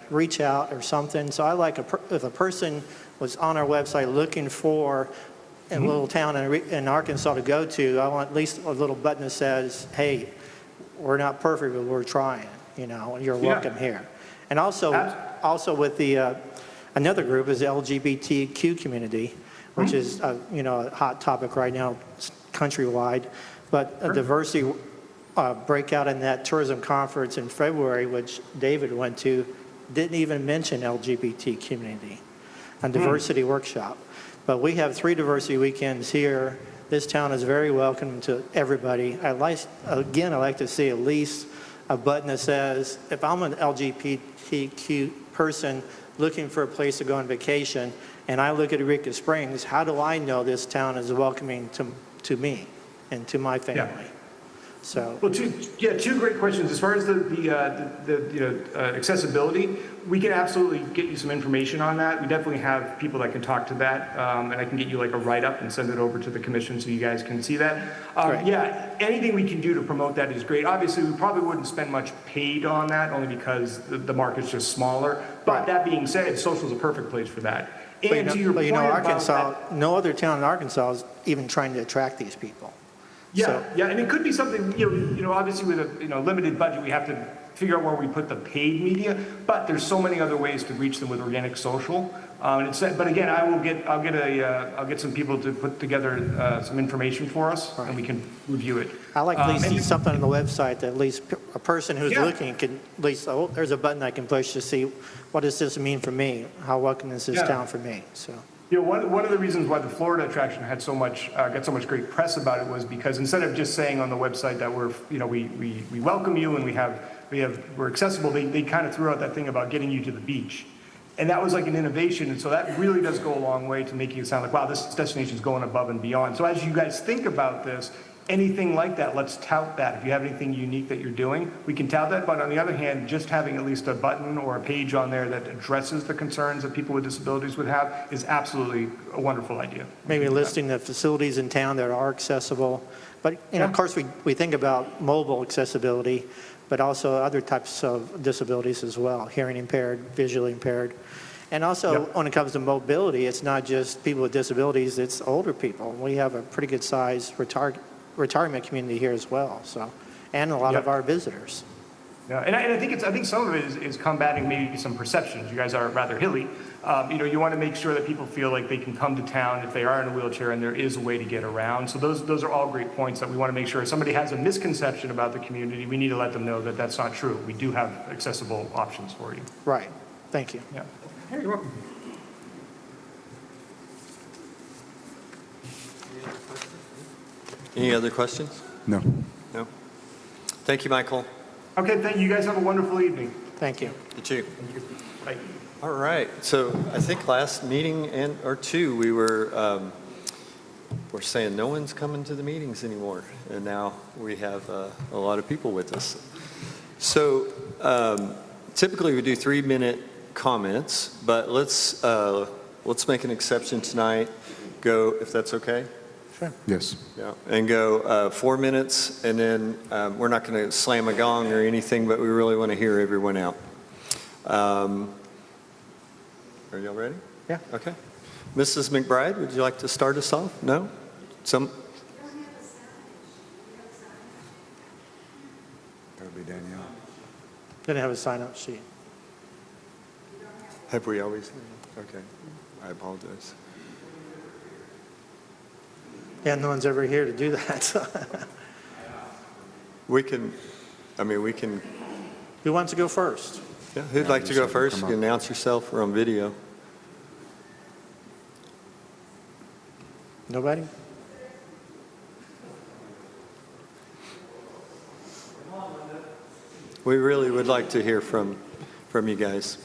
reach out or something. So I like if a person was on our website looking for a little town in Arkansas to go to, I want at least a little button that says, hey, we're not perfect, but we're trying, you're welcome here. And also with the, another group is the LGBTQ community, which is, a hot topic right now countrywide. But a diversity breakout in that tourism conference in February, which David went to, didn't even mention LGBT community, a diversity workshop. But we have 3 diversity weekends here. This town is very welcome to everybody. I like to see at least a button that says, if I'm an LGBTQ person looking for a place to go on vacation, and I look at Eureka Springs, how do I know this town is welcoming to me and to my family? Yeah. So, Well, two great questions. As far as accessibility, we can absolutely get you some information on that. We definitely have people that can talk to that, and I can get you like a write-up and send it over to the commission so you guys can see that. Great. Yeah, anything we can do to promote that is great. Obviously, we probably wouldn't spend much paid on that, only because the market's just smaller. But Right. that being said, social is a perfect place for that. And to your but point about Arkansas, that, no other town in Arkansas is even trying to attract these people. yeah, and it could be something, obviously with a limited budget, we have to figure out where we put the paid media, but there's so many other ways to reach them with organic social. But again, I'll get some people to put together some information for us, and we can review it. I like at least and- see something on the website that at least a person who's Yeah. looking can at least, there's a button I can push to see what does this mean for me? How welcome is this Yeah. town for me? So. One of the reasons why the Florida attraction had got so much great press about it was because instead of just saying on the website that we welcome you and we're accessible, they kind of threw out that thing about getting you to the beach. And that was like an innovation, and so that really does go a long way to making it sound like, wow, this destination is going above and beyond. So as you guys think about this, anything like that, let's tout that. If you have anything unique that you're doing, we can tout that, but on the other hand, just having at least a button or a page on there that addresses the concerns that people with disabilities would have is absolutely a wonderful idea. Maybe listing the facilities in town that are accessible. But, of course, we think about mobile accessibility, but also other types of disabilities as well, hearing impaired, visually impaired. And also, when it comes to mobility, it's not just people with disabilities, it's older people. We have a pretty good size retirement community here as well, so, and a lot of our visitors. Yeah, and I think some of it is combating maybe some perceptions. You guys are rather hilly. You want to make sure that people feel like they can come to town if they are in a wheelchair and there is a way to get around. So those are all great points that we want to make sure if somebody has a misconception about the community, we need to let them know that that's not true. We do have accessible options for you. Right, thank you. Yeah. Hey, you're welcome. Any other questions? No. No? Thank you, Michael. Okay, thank you. You guys have a wonderful evening. Thank you. You too. Bye. All right, so I think last meeting or two, we we're saying no one's coming to the meetings anymore, and now we have a lot of people with us. So typically we do 3-minute comments, but let's make an exception tonight. Go, if that's okay. Yes. Yeah, and go 4 minutes, and then we're not going to slam a gong or anything, but we really want to hear everyone out. Are y'all ready? Yeah. Okay. Mrs. McBride, would you like to start us off? No? That would be Danielle. Didn't have a sign-up sheet. Have we always? Okay. I apologize. Yeah, no one's ever here to do that. So. We can Who wants to go first? Yeah, who'd like to go first? You can announce yourself. We're on video. Nobody? We really would like to hear from you guys.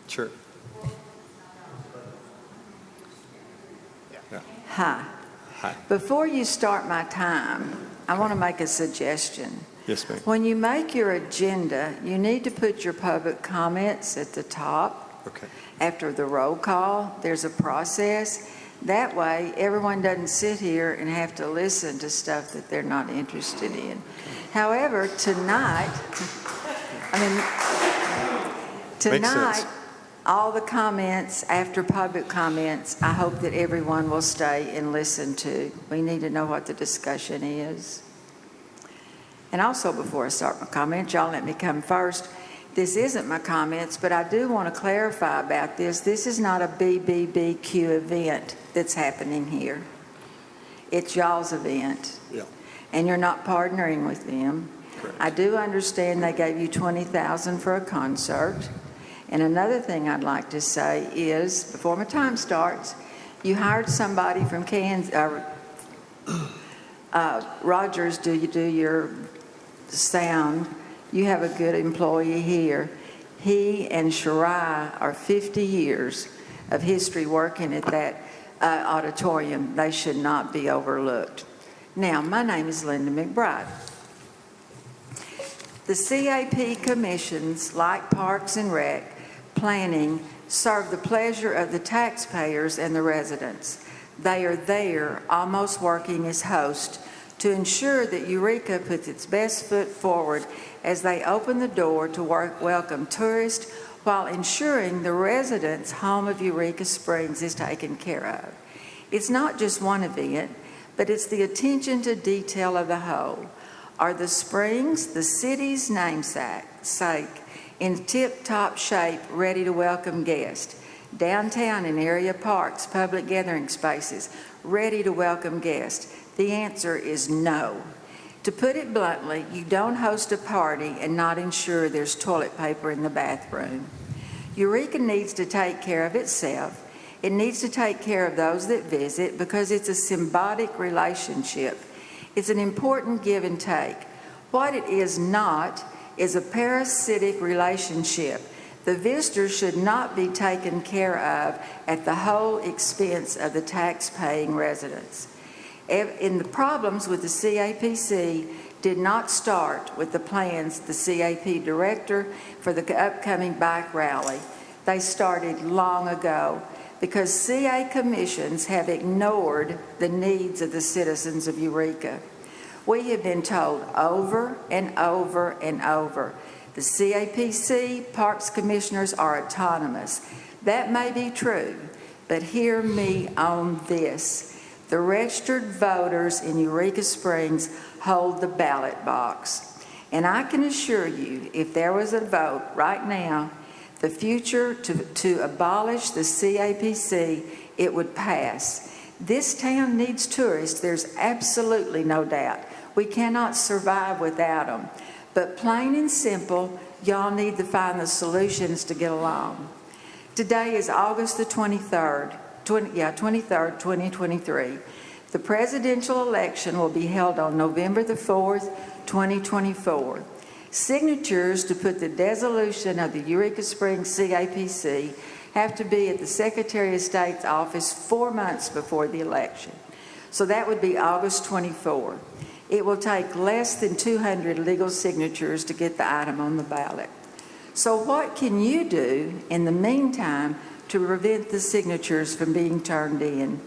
Sure. Hi. Hi. Before you start my time, I want to make a suggestion. Yes, ma'am. When you make your agenda, you need to put your public comments at the top. Okay. After the roll call, there's a process. That way, everyone doesn't sit here and have to listen to stuff that they're not interested in. However, tonight, sense. all the comments after public comments, I hope that everyone will stay and listen to. We need to know what the discussion is. And also, before I start my comments, y'all let me come first. This isn't my comments, but I do want to clarify about this. This is not a BBBQ event that's happening here. It's y'all's event. Yeah. And you're not partnering with them. Correct. I do understand they gave you $20,000 for a concert. And another thing I'd like to say is, before my time starts, you hired somebody from Kansas, Rogers, do your sound. You have a good employee here. He and Shirai are 50 years of history working at that auditorium. They should not be overlooked. Now, my name is Linda McBride. The CAP commissions, like Parks and Rec, planning, serve the pleasure of the taxpayers and the residents. They are there, almost working as host, to ensure that Eureka puts its best foot forward as they open the door to welcome tourists while ensuring the residents' home of Eureka Springs is taken care of. It's not just one event, but it's the attention to detail of the whole. Are the springs, the city's namesake, in tip-top shape, ready to welcome guests? Downtown and area parks, public gathering spaces, ready to welcome guests? The answer is no. To put it bluntly, you don't host a party and not ensure there's toilet paper in the bathroom. Eureka needs to take care of itself. It needs to take care of those that visit because it's a symbiotic relationship. It's an important give and take. What it is not is a parasitic relationship. The visitor should not be taken care of at the whole expense of the tax-paying residents. And the problems with the CAPC did not start with the plans the CAP director for the upcoming bike rally. They started long ago because CA commissions have ignored the needs of the citizens of Eureka. We have been told over and over and over, the CAPC Parks Commissioners are autonomous. That may be true, but hear me on this. The registered voters in Eureka Springs hold the ballot box. And I can assure you, if there was a vote right now, the future to abolish the CAPC, it would pass. This town needs tourists, there's absolutely no doubt. We cannot survive without them. But plain and simple, y'all need to find the solutions to get along. Today is August the 23rd. 2023. The presidential election will be held on November the 4th, 2024. Signatures to put the dissolution of the Eureka Springs CAPC have to be at the Secretary of State's office 4 months before the election. So that would be August 24. It will take less than 200 legal signatures to get the item on the ballot. So what can you do in the meantime to prevent the signatures from being turned in?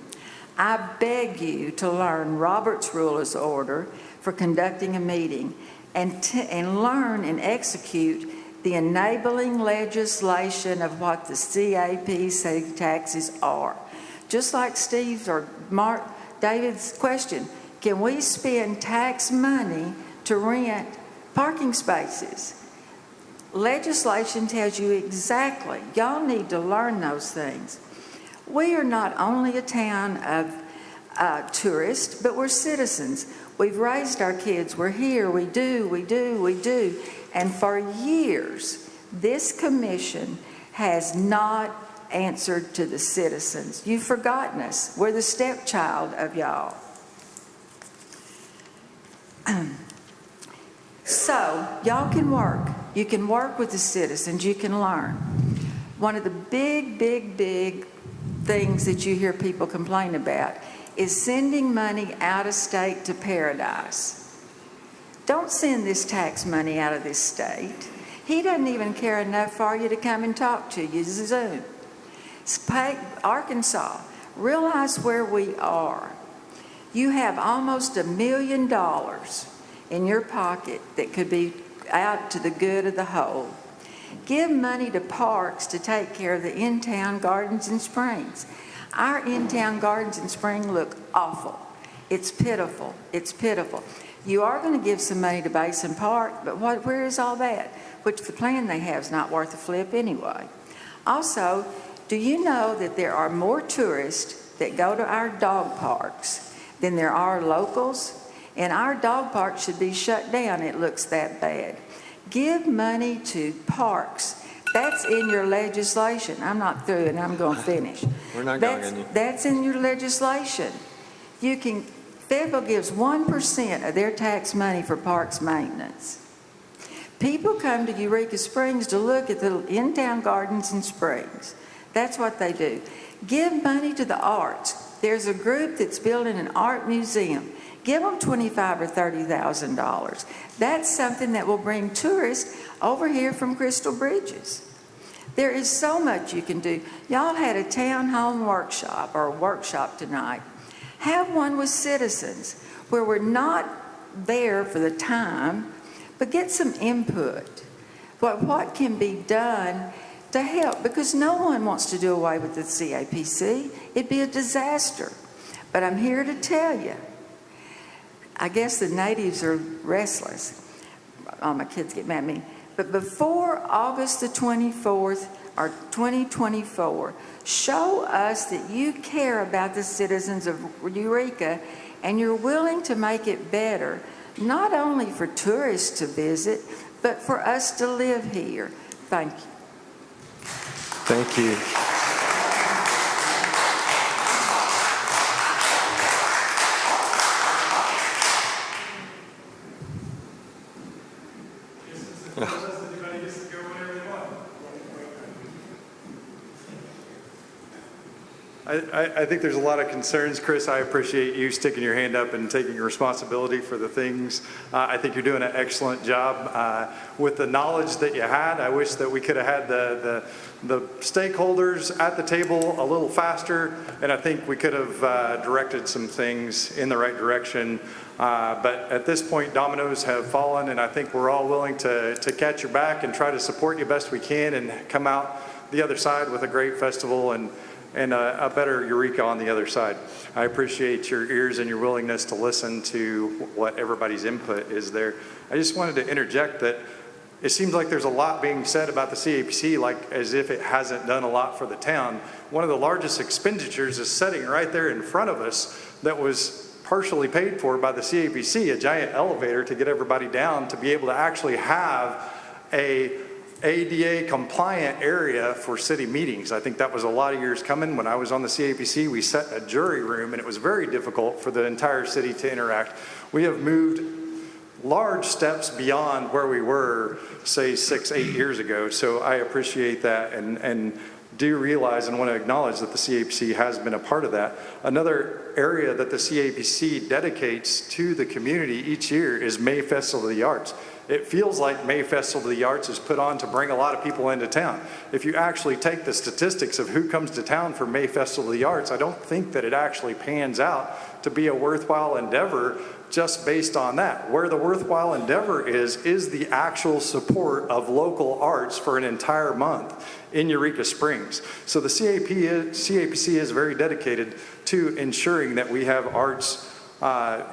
I beg you to learn Robert's Rules of Order for conducting a meeting and learn and execute the enabling legislation of what the CAPC taxes are. Just like Steve's or David's question, can we spend tax money to rent parking spaces? Legislation tells you exactly. Y'all need to learn those things. We are not only a town of tourists, but we're citizens. We've raised our kids. We're here. We do. And for years, this commission has not answered to the citizens. You've forgotten us. We're the stepchild of y'all. So, y'all can work. You can work with the citizens. You can learn. One of the big things that you hear people complain about is sending money out of state to paradise. Don't send this tax money out of this state. He doesn't even care enough for you to come and talk to you. Zoom. Arkansas, realize where we are. You have almost $1 million in your pocket that could be out to the good of the whole. Give money to parks to take care of the in-town gardens and springs. Our in-town gardens and springs look awful. It's pitiful. It's pitiful. You are going to give some money to Basin Park, but where is all that? Which the plan they have is not worth a flip anyway. Also, do you know that there are more tourists that go to our dog parks than there are locals? And our dog park should be shut down. It looks that bad. Give money to parks. That's in your legislation. I'm not through and I'm going to finish. We're not going any. That's in your legislation. Fayetteville gives 1% of their tax money for parks maintenance. People come to Eureka Springs to look at the in-town gardens and springs. That's what they do. Give money to the arts. There's a group that's building an art museum. Give them $25,000 or $30,000. That's something that will bring tourists over here from Crystal Bridges. There is so much you can do. Y'all had a town hall workshop or a workshop tonight. Have one with citizens where we're not there for the time, but get some input. What can be done to help? Because no one wants to do away with the CAPC. It'd be a disaster. But I'm here to tell you, I guess the natives are restless. All my kids get mad at me. But before August the 24th or 2024, show us that you care about the citizens of Eureka and you're willing to make it better, not only for tourists to visit, but for us to live here. Thank you. Thank you. I think there's a lot of concerns, Chris. I appreciate you sticking your hand up and taking responsibility for the things. I think you're doing an excellent job. With the knowledge that you had, I wish that we could have had the stakeholders at the table a little faster, and I think we could have directed some things in the right direction. But at this point, dominoes have fallen, and I think we're all willing to catch your back and try to support you best we can and come out the other side with a great festival and a better Eureka on the other side. I appreciate your ears and your willingness to listen to what everybody's input is there. I just wanted to interject that it seems like there's a lot being said about the CAPC, like as if it hasn't done a lot for the town. One of the largest expenditures is sitting right there in front of us that was partially paid for by the CAPC, a giant elevator to get everybody down to be able to actually have a ADA compliant area for city meetings. I think that was a lot of years coming. When I was on the CAPC, we set a jury room and it was very difficult for the entire city to interact. We have moved large steps beyond where we were, say, 6-8 years ago. So I appreciate that and do realize and want to acknowledge that the CAPC has been a part of that. Another area that the CAPC dedicates to the community each year is May Festival of the Arts. It feels like May Festival of the Arts is put on to bring a lot of people into town. If you actually take the statistics of who comes to town for May Festival of the Arts, I don't think that it actually pans out to be a worthwhile endeavor just based on that. Where the worthwhile endeavor is the actual support of local arts for an entire month in Eureka Springs. So the CAPC is very dedicated to ensuring that we have arts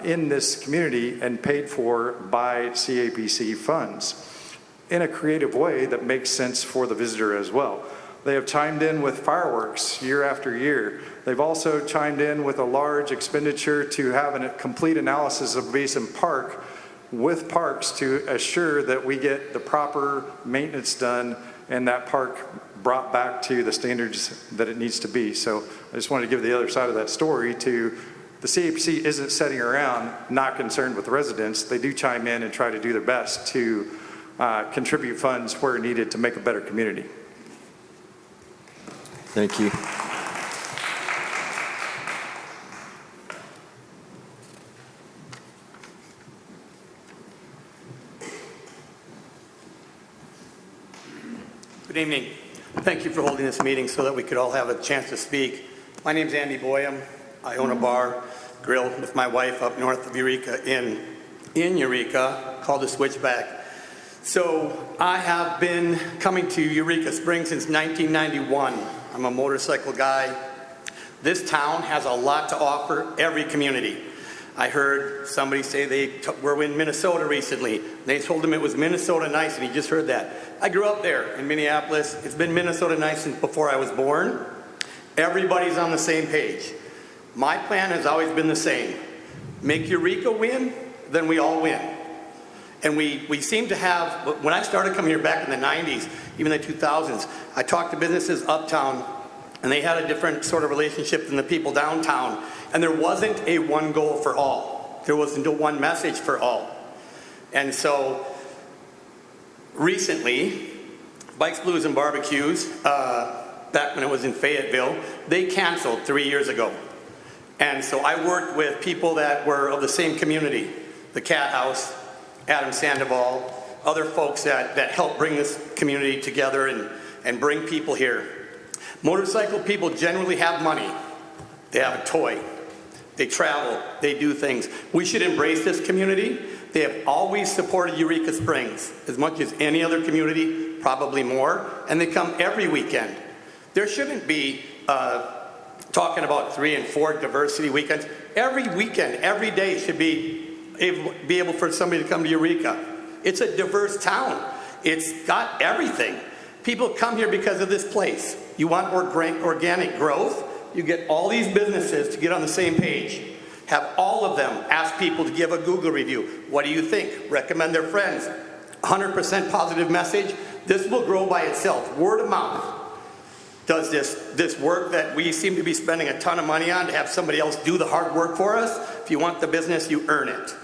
in this community and paid for by CAPC funds in a creative way that makes sense for the visitor as well. They have chimed in with fireworks year after year. They've also chimed in with a large expenditure to have a complete analysis of Basin Park with parks to assure that we get the proper maintenance done and that park brought back to the standards that it needs to be. So I just wanted to give the other side of that story to the CAPC isn't sitting around not concerned with the residents. They do chime in and try to do their best to contribute funds where needed to make a better community. Thank you. Good evening. Thank you for holding this meeting so that we could all have a chance to speak. My name's Andy Boyum. I own a bar, grill with my wife up north of Eureka in Eureka called the Switchback. So I have been coming to Eureka Springs since 1991. I'm a motorcycle guy. This town has a lot to offer every community. I heard somebody say they were in Minnesota recently. They told him it was Minnesota nice, and he just heard that. I grew up there in Minneapolis. It's been Minnesota nice since before I was born. Everybody's on the same page. My plan has always been the same. Make Eureka win, then we all win. And we seem to have, when I started coming here back in the 90s, even the 2000s, I talked to businesses uptown, and they had a different sort of relationship than the people downtown. And there wasn't a one goal for all. There wasn't a one message for all. And so recently, Bikes, Blues, and Barbecues, back when it was in Fayetteville, they canceled 3 years ago. And so I worked with people that were of the same community, the Cat House, Adam Sandoval, other folks that helped bring this community together and bring people here. Motorcycle people generally have money. They have a toy. They travel. They do things. We should embrace this community. They have always supported Eureka Springs as much as any other community, probably more, and they come every weekend. There shouldn't be talking about 3 and 4 diversity weekends. Every weekend, every day should be able for somebody to come to Eureka. It's a diverse town. It's got everything. People come here because of this place. You want organic growth? You get all these businesses to get on the same page. Have all of them ask people to give a Google review. What do you think? Recommend their friends. 100% positive message. This will grow by itself. Word of mouth does this work that we seem to be spending a ton of money on to have somebody else do the hard work for us. If you want the business, you earn it.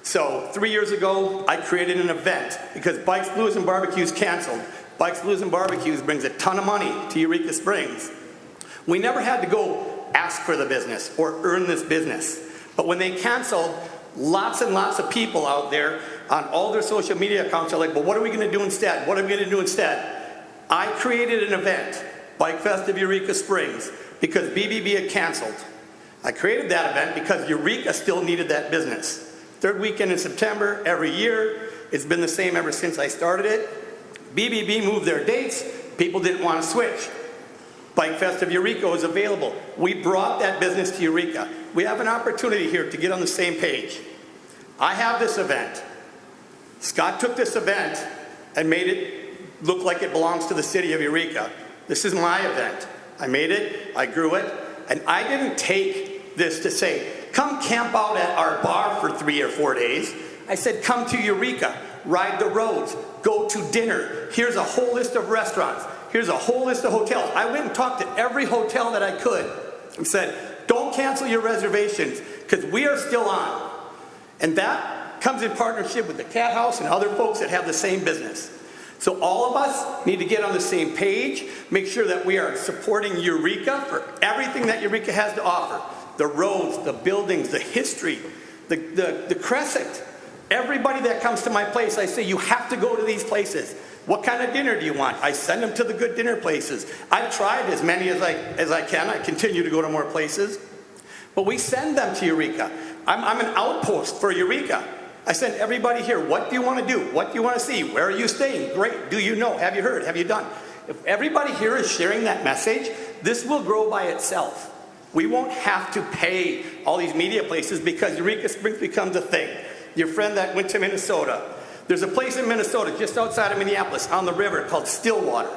So 3 years ago, I created an event because Bikes, Blues, and Barbecues canceled. Bikes, Blues, and Barbecues brings a ton of money to Eureka Springs. We never had to go ask for the business or earn this business. But when they canceled, lots and lots of people out there on all their social media accounts are like, well, what are we going to do instead? What are we going to do instead? I created an event, Bike Fest of Eureka Springs, because BBB had canceled. I created that event because Eureka still needed that business. Third weekend in September, every year. It's been the same ever since I started it. BBB moved their dates. People didn't want to switch. Bike Fest of Eureka was available. We brought that business to Eureka. We have an opportunity here to get on the same page. I have this event. Scott took this event and made it look like it belongs to the city of Eureka. This is my event. I made it, I grew it, and I didn't take this to say, come camp out at our bar for 3 or 4 days. I said, come to Eureka, ride the roads, go to dinner. Here's a whole list of restaurants. Here's a whole list of hotels. I went and talked to every hotel that I could and said, don't cancel your reservations because we are still on. And that comes in partnership with the Cat House and other folks that have the same business. So all of us need to get on the same page, make sure that we are supporting Eureka for everything that Eureka has to offer. The roads, the buildings, the history, the crescent. Everybody that comes to my place, I say, you have to go to these places. What kind of dinner do you want? I send them to the good dinner places. I've tried as many as I can. I continue to go to more places. But we send them to Eureka. I'm an outpost for Eureka. I send everybody here, what do you want to do? What do you want to see? Where are you staying? Great. Do you know? Have you heard? Have you done? If everybody here is sharing that message, this will grow by itself. We won't have to pay all these media places because Eureka Springs becomes a thing. Your friend that went to Minnesota, there's a place in Minnesota just outside of Minneapolis on the river called Stillwater.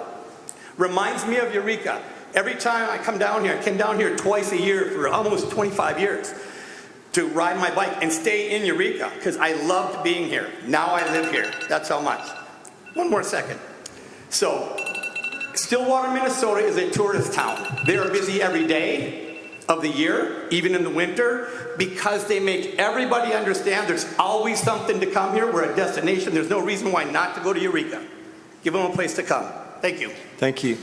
Reminds me of Eureka. Every time I come down here, I came down here twice a year for almost 25 years to ride my bike and stay in Eureka because I loved being here. Now I live here. That's how much. One more second. So, Stillwater, Minnesota is a tourist town. They are busy every day of the year, even in the winter, because they make everybody understand there's always something to come here. We're a destination. There's no reason why not to go to Eureka. Give them a place to come. Thank you. Thank you.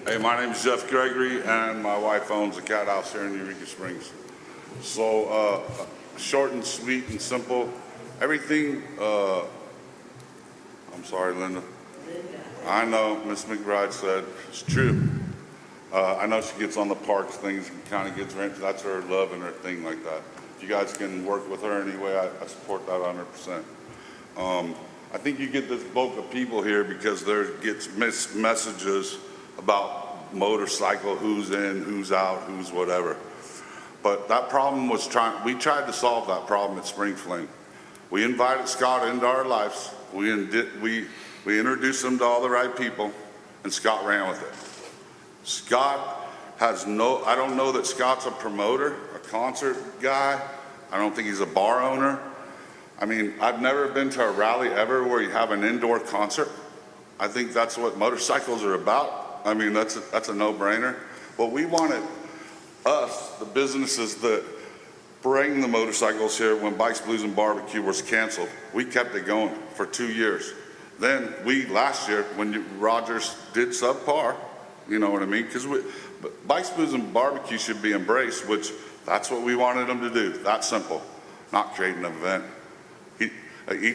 Hey, my name is Jeff Gregory, and my wife owns a cat house here in Eureka Springs. So, short and sweet and simple. Everything, I'm sorry, Linda. I know, Miss McBride said, it's true. I know she gets on the parks things and kind of gets rent. That's her love and her thing like that. If you guys can work with her anyway, I support that 100%. I think you get this bulk of people here because there gets missed messages about motorcycle, who's in, who's out, who's whatever. But that problem was we tried to solve that problem at Spring Fling. We invited Scott into our lives. We introduced him to all the right people, and Scott ran with it. Scott has I don't know that Scott's a promoter, a concert guy. I don't think he's a bar owner. I mean, I've never been to a rally ever where you have an indoor concert. I think that's what motorcycles are about. I mean, that's a no-brainer. But we wanted us, the businesses that bring the motorcycles here, when Bikes, Blues, and Barbecue was canceled, we kept it going for 2 years. Then last year, when Rogers did subpar, you know what I mean? Because Bikes, Blues, and Barbecue should be embraced, which that's what we wanted them to do. That simple, not create an event. He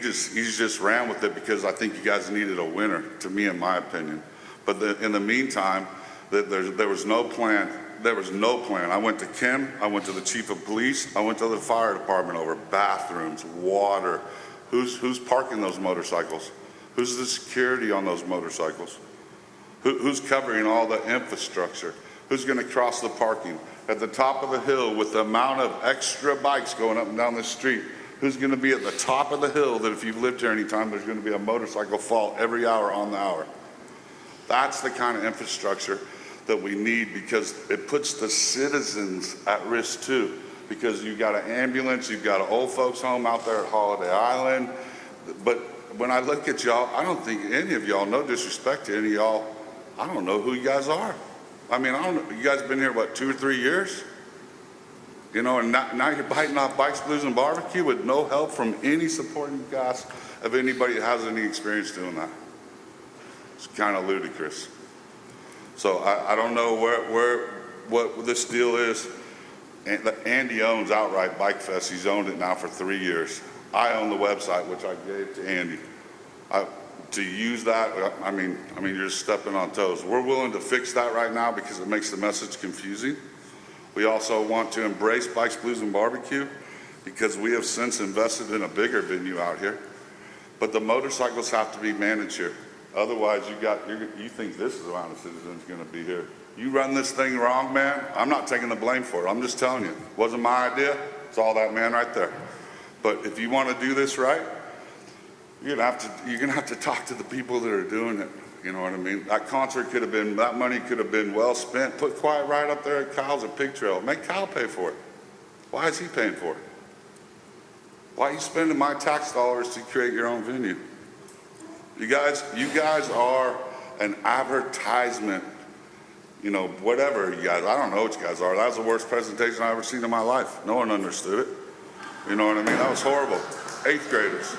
just ran with it because I think you guys needed a winner, to me, in my opinion. But in the meantime, there was no plan. There was no plan. I went to Kim. I went to the chief of police. I went to the fire department over bathrooms, water. Who's parking those motorcycles? Who's the security on those motorcycles? Who's covering all the infrastructure? Who's going to cross the parking? At the top of the hill with the amount of extra bikes going up and down the street, who's going to be at the top of the hill that if you've lived here any time, there's going to be a motorcycle fault every hour on the hour? That's the kind of infrastructure that we need because it puts the citizens at risk too. Because you've got an ambulance, you've got an old folks home out there at Holiday Island. But when I look at y'all, I don't think any of y'all, no disrespect to any of y'all, I don't know who you guys are. I mean, I don't know, you guys been here, what, 2 or 3 years? You know, and now you're biting off Bikes, Blues, and Barbecue with no help from any supporting cast of anybody that has any experience doing that. It's kind of ludicrous. So I don't know what this deal is. Andy owns outright Bike Fest. He's owned it now for 3 years. I own the website, which I gave to Andy. To use that, I mean, you're just stepping on toes. We're willing to fix that right now because it makes the message confusing. We also want to embrace Bikes, Blues, and Barbecue because we have since invested in a bigger venue out here. But the motorcycles have to be managed here. Otherwise, you think this amount of citizens going to be here. You run this thing wrong, man, I'm not taking the blame for it. I'm just telling you. It wasn't my idea. It's all that man right there. But if you want to do this right, you're going to have to talk to the people that are doing it. You know what I mean? That money could have been well spent. Put Quiet right up there at Kyle's at Pig Trail. Make Kyle pay for it. Why is he paying for it? Why are you spending my tax dollars to create your own venue? You guys are an advertisement, you know, whatever you guys, I don't know what you guys are. That was the worst presentation I've ever seen in my life. No one understood it. You know what I mean? That was horrible. 8th graders.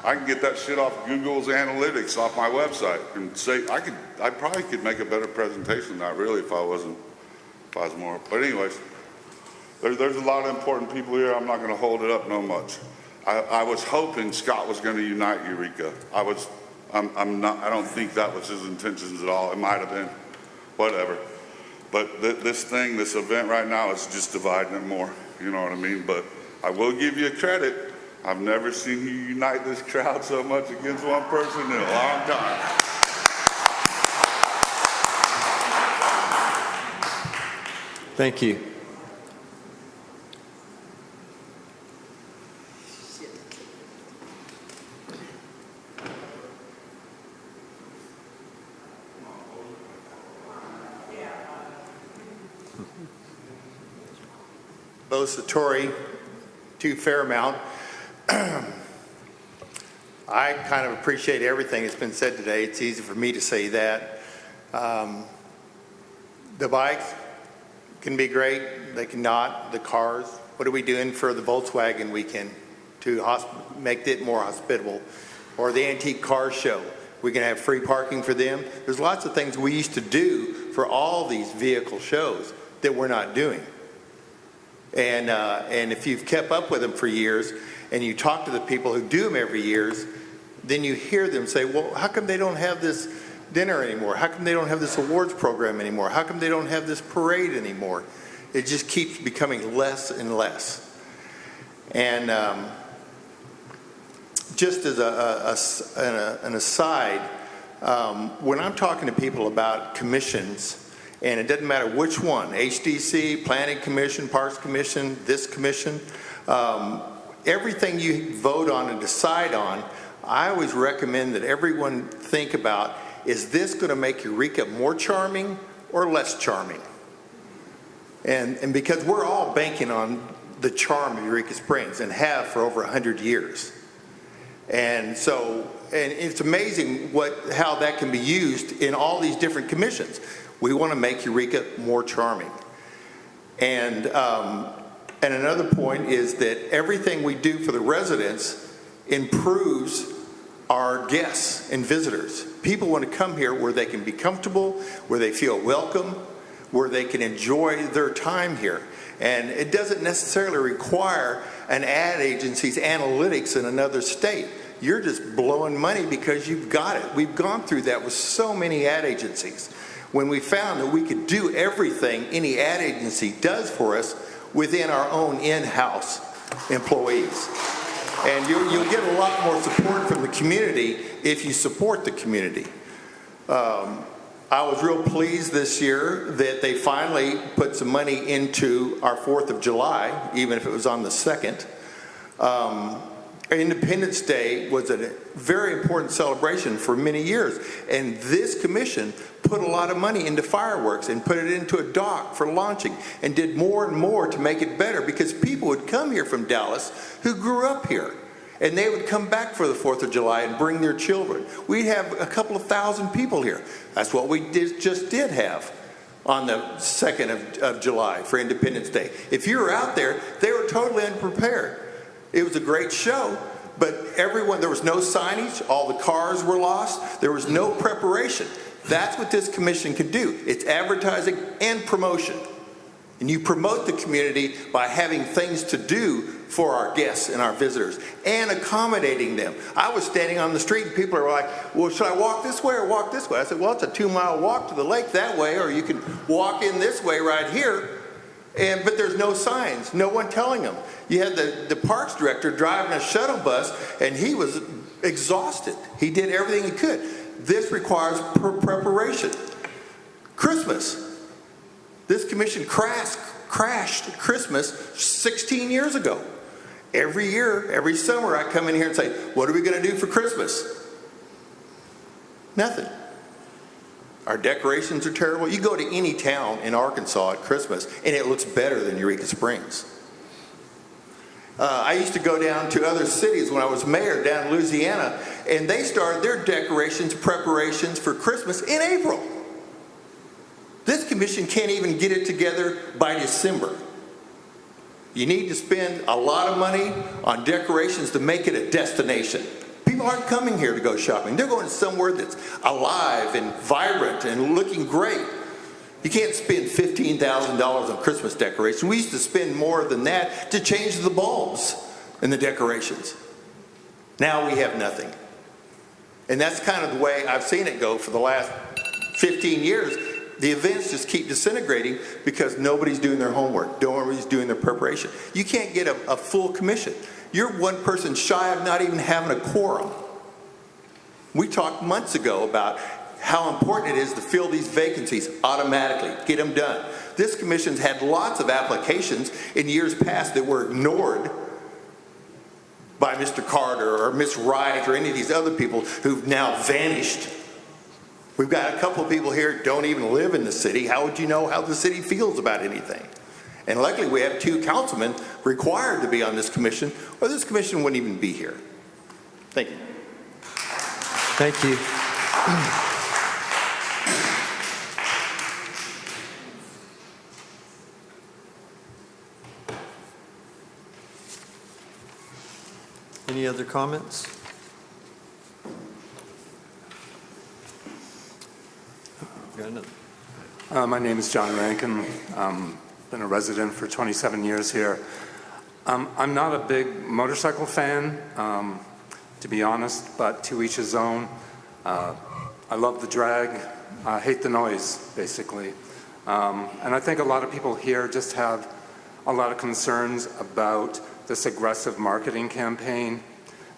I can get that shit off Google's analytics off my website and say, I probably could make a better presentation than that really if I was more. But anyways, there's a lot of important people here. I'm not going to hold it up no much. I was hoping Scott was going to unite Eureka. I don't think that was his intentions at all. It might have been, whatever. But this event right now is just dividing it more. You know what I mean? But I will give you credit. I've never seen you unite this crowd so much against one person in a long time. Thank you. Bo Satori, 2 Fairmount. I kind of appreciate everything that's been said today. It's easy for me to say that. The bikes can be great, they cannot. The cars, what are we doing for the Volkswagen weekend to make it more hospitable? Or the antique car show, we can have free parking for them. There's lots of things we used to do for all these vehicle shows that we're not doing. And if you've kept up with them for years and you talk to the people who do them every year, then you hear them say, well, how come they don't have this dinner anymore? How come they don't have this awards program anymore? How come they don't have this parade anymore? It just keeps becoming less and less. And just as an aside, when I'm talking to people about commissions, and it doesn't matter which one, HDC, Planning Commission, Parks Commission, this commission, everything you vote on and decide on, I always recommend that everyone think about, is this going to make Eureka more charming or less charming? And because we're all banking on the charm of Eureka Springs and have for over 100 years. And so, and it's amazing how that can be used in all these different commissions. We want to make Eureka more charming. And another point is that everything we do for the residents improves our guests and visitors. People want to come here where they can be comfortable, where they feel welcome, where they can enjoy their time here. And it doesn't necessarily require an ad agency's analytics in another state. You're just blowing money because you've got it. We've gone through that with so many ad agencies. When we found that we could do everything any ad agency does for us within our own in-house employees. And you'll get a lot more support from the community if you support the community. I was real pleased this year that they finally put some money into our 4th of July, even if it was on the 2nd. Independence Day was a very important celebration for many years, and this commission put a lot of money into fireworks and put it into a dock for launching and did more and more to make it better, because people would come here from Dallas who grew up here, and they would come back for the 4th of July and bring their children. We'd have a couple of thousand people here. That's what we just did have on the 2nd of July for Independence Day. If you were out there, they were totally unprepared. It was a great show, but there was no signage, all the cars were lost, there was no preparation. That's what this commission could do. It's advertising and promotion. And you promote the community by having things to do for our guests and our visitors and accommodating them. I was standing on the street and people are like, well, should I walk this way or walk this way? I said, well, it's a 2-mile walk to the lake that way, or you can walk in this way right here. But there's no signs, no one telling them. You had the parks director driving a shuttle bus, and he was exhausted. He did everything he could. This requires preparation. Christmas. This commission crashed Christmas 16 years ago. Every year, every summer, I come in here and say, what are we going to do for Christmas? Nothing. Our decorations are terrible. You go to any town in Arkansas at Christmas, and it looks better than Eureka Springs. I used to go down to other cities when I was mayor down in Louisiana, and they started their decorations, preparations for Christmas in April. This commission can't even get it together by December. You need to spend a lot of money on decorations to make it a destination. People aren't coming here to go shopping. They're going somewhere that's alive and vibrant and looking great. You can't spend $15,000 on Christmas decorations. We used to spend more than that to change the bulbs and the decorations. Now we have nothing. And that's kind of the way I've seen it go for the last 15 years. The events just keep disintegrating because nobody's doing their homework. Nobody's doing their preparation. You can't get a full commission. You're one person shy of not even having a quorum. We talked months ago about how important it is to fill these vacancies automatically, get them done. This commission's had lots of applications in years past that were ignored by Mr. Carter or Ms. Wright or any of these other people who've now vanished. We've got a couple of people here who don't even live in the city. How would you know how the city feels about anything? And luckily, we have 2 councilmen required to be on this commission, or this commission wouldn't even be here. Thank you. Thank you. Any other comments? Got another. My name is John Rankin. Been a resident for 27 years here. I'm not a big motorcycle fan, to be honest, but to each his own. I love the drag. I hate the noise, basically. And I think a lot of people here just have a lot of concerns about this aggressive marketing campaign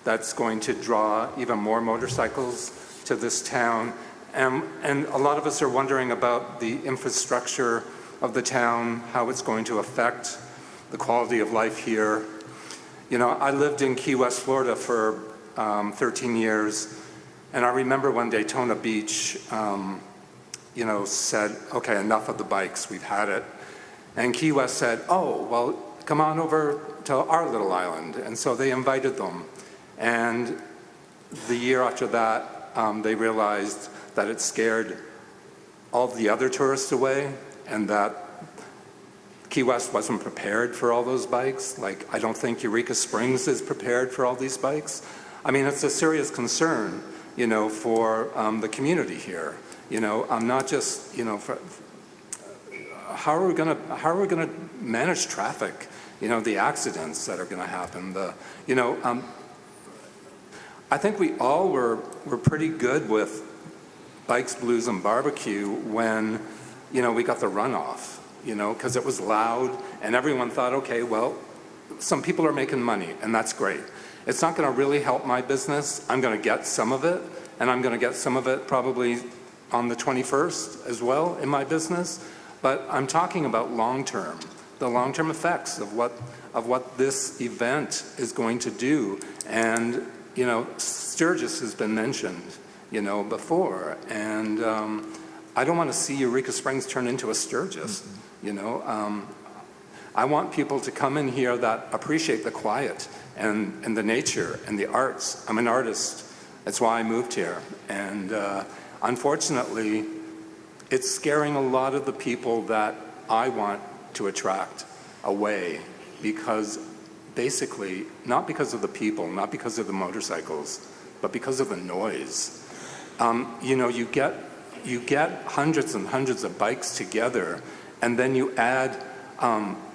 that's going to draw even more motorcycles to this town. And a lot of us are wondering about the infrastructure of the town, how it's going to affect the quality of life here. You know, I lived in Key West, Florida for 13 years, and I remember when Daytona Beach, said, okay, enough of the bikes, we've had it. And Key West said, oh, well, come on over to our little island. And so they invited them. And the year after that, they realized that it scared all the other tourists away and that Key West wasn't prepared for all those bikes. Like, I don't think Eureka Springs is prepared for all these bikes. I mean, it's a serious concern, for the community here. I'm not just, how are we gonna manage traffic? The accidents that are gonna happen. I think we all were pretty good with Bikes, Blues, and Barbecue when, we got the runoff, because it was loud and everyone thought, okay, well, some people are making money and that's great. It's not going to really help my business. I'm going to get some of it, and I'm going to get some of it probably on the 21st as well in my business. But I'm talking about the long-term effects of what this event is going to do. And, Sturgis has been mentioned, before. And I don't want to see Eureka Springs turn into a Sturgis, I want people to come in here that appreciate the quiet and the nature and the arts. I'm an artist. That's why I moved here. And unfortunately, it's scaring a lot of the people that I want to attract away because basically, not because of the people, not because of the motorcycles, but because of the noise. You get hundreds and hundreds of bikes together, and then you add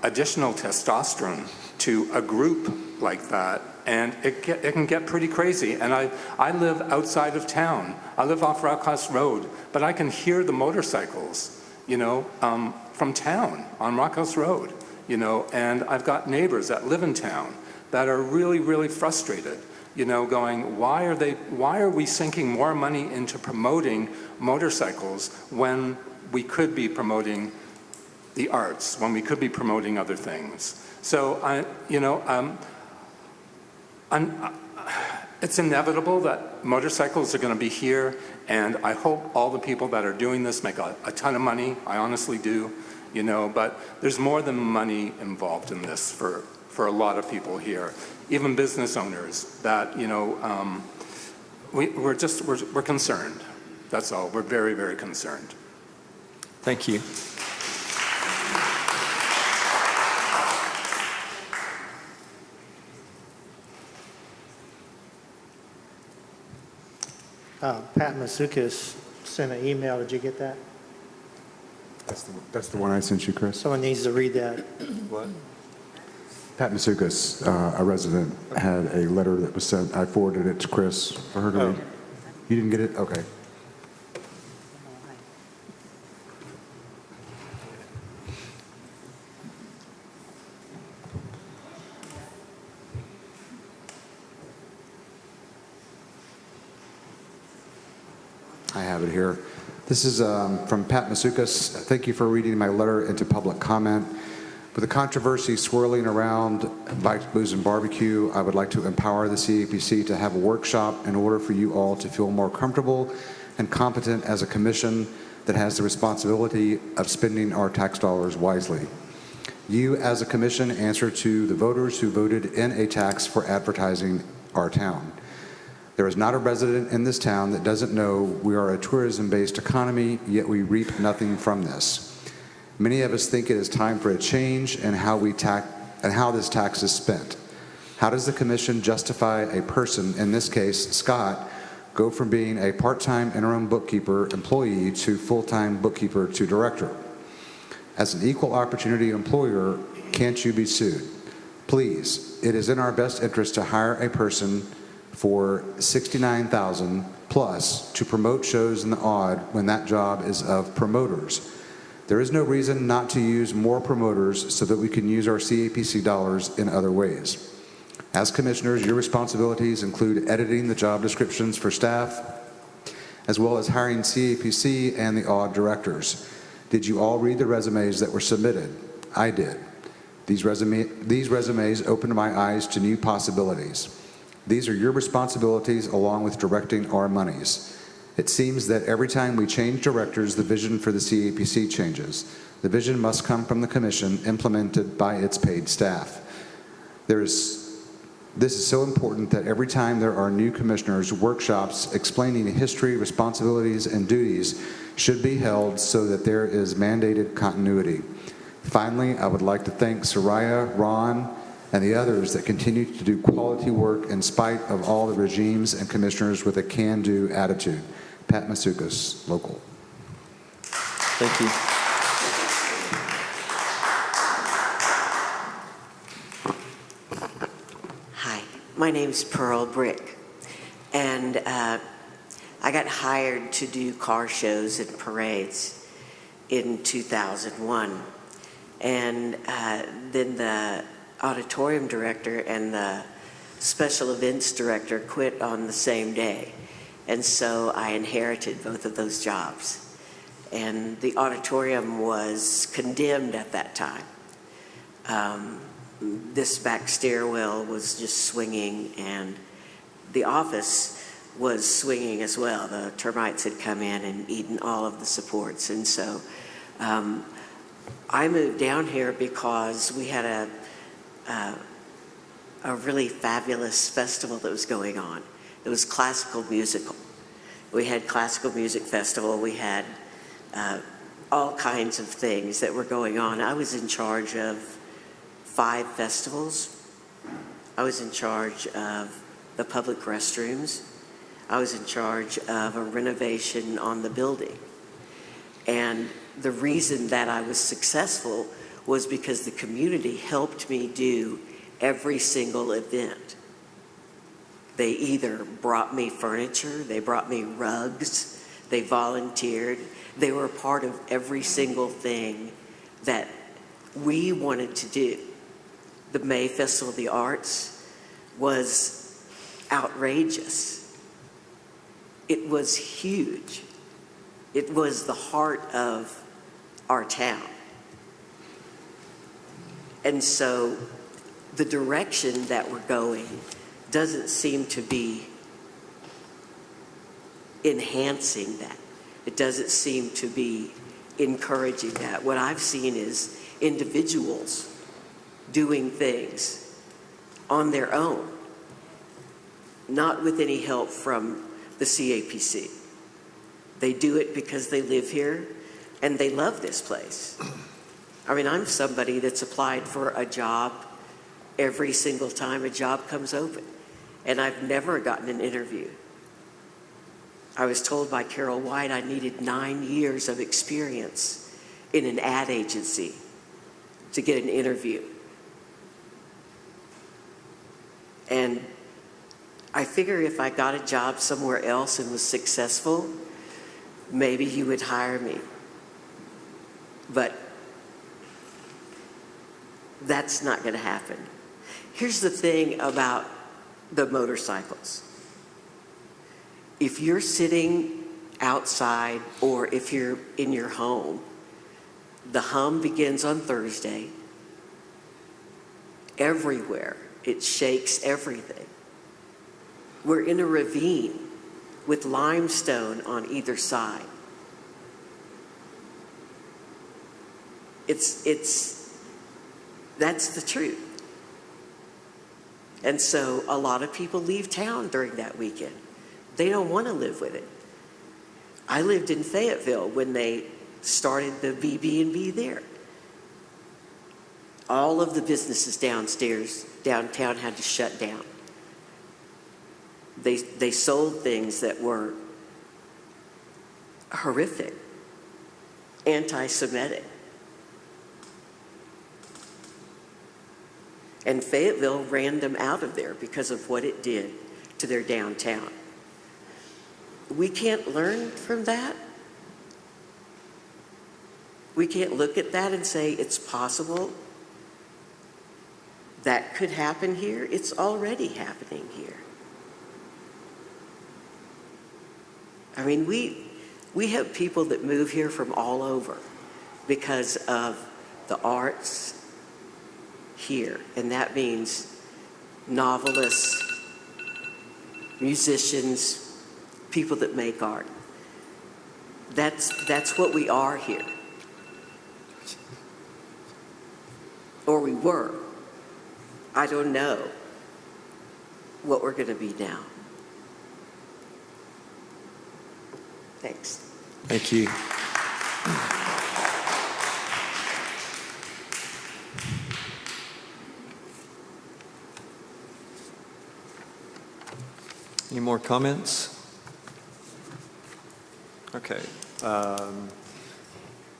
additional testosterone to a group like that, and it can get pretty crazy. And I live outside of town. I live off Rockhouse Road, but I can hear the motorcycles, from town on Rockhouse Road, and I've got neighbors that live in town that are really, really frustrated, going, why are we sinking more money into promoting motorcycles when we could be promoting the arts, when we could be promoting other things? So it's inevitable that motorcycles are going to be here, and I hope all the people that are doing this make a ton of money. I honestly do, but there's more than money involved in this for a lot of people here, even business owners that, we're concerned. That's all. We're very, very concerned. Thank you. Pat Masukis sent an email. Did you get that? That's the one I sent you, Chris. Someone needs to read that. What? Pat Masukis, a resident, had a letter that was sent. I forwarded it to Chris for her to read. You didn't get it? Okay. I have it here. This is from Pat Masukas. Thank you for reading my letter into public comment. With the controversy swirling around Bikes, Booze, and Barbecue, I would like to empower the CAPC to have a workshop in order for you all to feel more comfortable and competent as a commission that has the responsibility of spending our tax dollars wisely. You, as a commission, answer to the voters who voted in a tax for advertising our town. There is not a resident in this town that doesn't know we are a tourism-based economy, yet we reap nothing from this. Many of us think it is time for a change in how this tax is spent. How does the commission justify a person, in this case Scott, go from being a part-time interim bookkeeper employee to full-time bookkeeper to director? As an equal opportunity employer, can't you be sued? Please, it is in our best interest to hire a person for $69,000 plus to promote shows in the odd when that job is of promoters. There is no reason not to use more promoters so that we can use our CAPC dollars in other ways. As commissioners, your responsibilities include editing the job descriptions for staff, as well as hiring CAPC and the odd directors. Did you all read the resumes that were submitted? I did. These resumes opened my eyes to new possibilities. These are your responsibilities along with directing our monies. It seems that every time we change directors, the vision for the CAPC changes. The vision must come from the commission, implemented by its paid staff. This is so important that every time there are new commissioners, workshops explaining the history, responsibilities, and duties should be held so that there is mandated continuity. Finally, I would like to thank Soraya, Ron, and the others that continue to do quality work in spite of all the regimes and commissioners with a can-do attitude. Pat Masukas, local. Thank you. Hi, my name's Pearl Brick, and I got hired to do car shows and parades in 2001, and then the auditorium director and the special events director quit on the same day, and so I inherited both of those jobs. And the auditorium was condemned at that time. This back stairwell was just swinging, and the office was swinging as well. The termites had come in and eaten all of the supports, and so I moved down here because we had a really fabulous festival that was going on. It was classical musical. We had classical music festival. We had all kinds of things that were going on. I was in charge of 5 festivals. I was in charge of the public restrooms. I was in charge of a renovation on the building. And the reason that I was successful was because the community helped me do every single event. They either brought me furniture, they brought me rugs, they volunteered. They were a part of every single thing that we wanted to do. The May Festival of the Arts was outrageous. It was huge. It was the heart of our town. And so the direction that we're going doesn't seem to be enhancing that. It doesn't seem to be encouraging that. What I've seen is individuals doing things on their own, not with any help from the CAPC. They do it because they live here and they love this place. I mean, I'm somebody that's applied for a job every single time a job comes open, and I've never gotten an interview. I was told by Carol White I needed 9 years of experience in an ad agency to get an interview. And I figure if I got a job somewhere else and was successful, maybe you would hire me. But that's not going to happen. Here's the thing about the motorcycles. If you're sitting outside, or if you're in your home, the hum begins on Thursday. Everywhere, it shakes everything. We're in a ravine with limestone on either side. That's the truth. And so a lot of people leave town during that weekend. They don't want to live with it. I lived in Fayetteville when they started the BB&B there. All of the businesses downtown had to shut down. They sold things that were horrific, anti-Semitic. And Fayetteville ran them out of there because of what it did to their downtown. We can't learn from that. We can't look at that and say it's possible that could happen here. It's already happening here. I mean, we have people that move here from all over because of the arts here, and that means novelists, musicians, people that make art. That's what we are here. Or we were. I don't know what we're going to be now. Thanks. Thank you. Any more comments? Okay.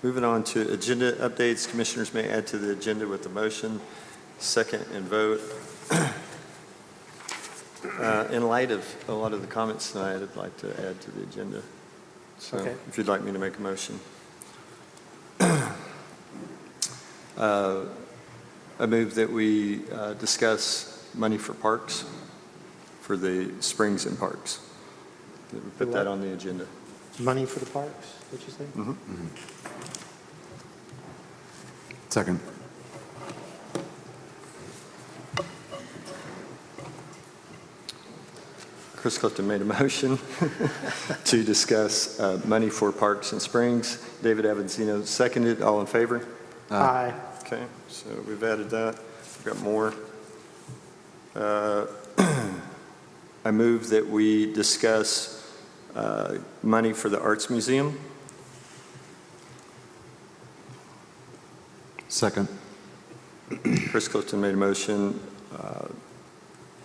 Moving on to agenda updates. Commissioners may add to the agenda with the motion, second, and vote. In light of a lot of the comments tonight, I'd like to add to the agenda. So Okay. if you'd like me to make a motion. I move that we discuss money for parks, for the springs and parks. That we put that on the agenda. Money for the parks, what'd you say? Mm-hmm. Second. Chris Clifton made a motion to discuss money for parks and springs. David Avanzino seconded. All in favor? Aye. Okay, so we've added that. We've got more. I move that we discuss money for the Arts Museum. Second. Chris Clifton made a motion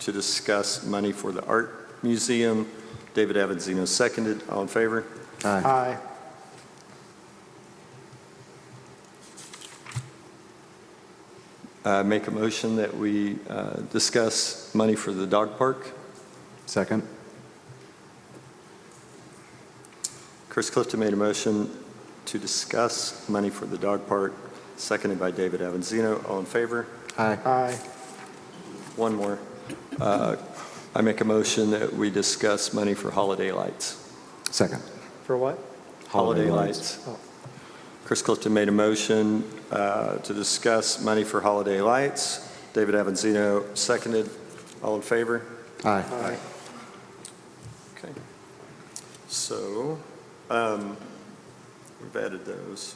to discuss money for the Art Museum. David Avanzino seconded. All in favor? Aye. Make a motion that we discuss money for the dog park. Second. Chris Clifton made a motion to discuss money for the dog park, seconded by David Avanzino. All in favor? Aye. Aye. One more. I make a motion that we discuss money for holiday lights. Second. For what? Holiday lights. Oh. Chris Clifton made a motion to discuss money for holiday lights. David Avanzino seconded. All in favor? Aye. Aye. Okay. So we've added those.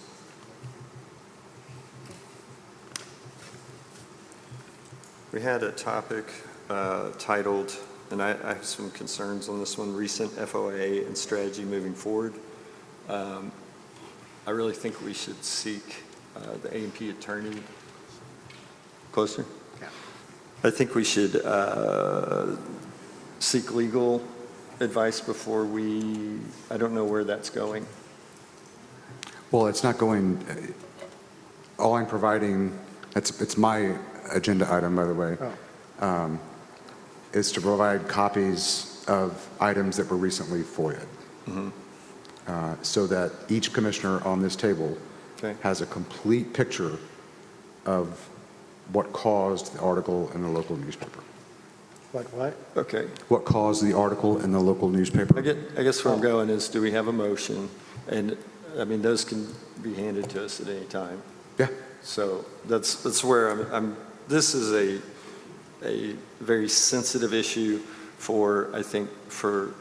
We had a topic titled, and I have some concerns on this one, recent FOA and strategy moving forward. I really think we should seek the A&P attorney. Closer? Yeah. I think we should seek legal advice before I don't know where that's going. Well, it's not going, all I'm providing, it's my agenda item, by the way, is to provide copies of items that were recently FOIA'd. Mm-hmm. So that each commissioner on this table Okay. has a complete picture of what caused the article in the local newspaper. What? Okay. What caused the article in the local newspaper? I guess where I'm going is, do we have a motion? And, I mean, those can be handed to us at any time. Yeah. So that's where this is a very sensitive issue for, I think, for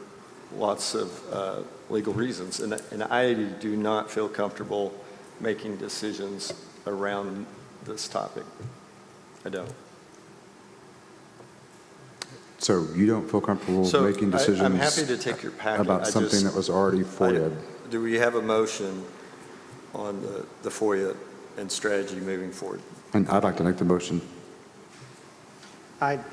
lots of legal reasons. And I do not feel comfortable making decisions around this topic. I don't. So you don't feel comfortable So making decisions? I'm happy to take your packet. About I something just- that was already FOIA'd? Do we have a motion on the FOIA and strategy moving forward? And I'd like to make the motion. I'm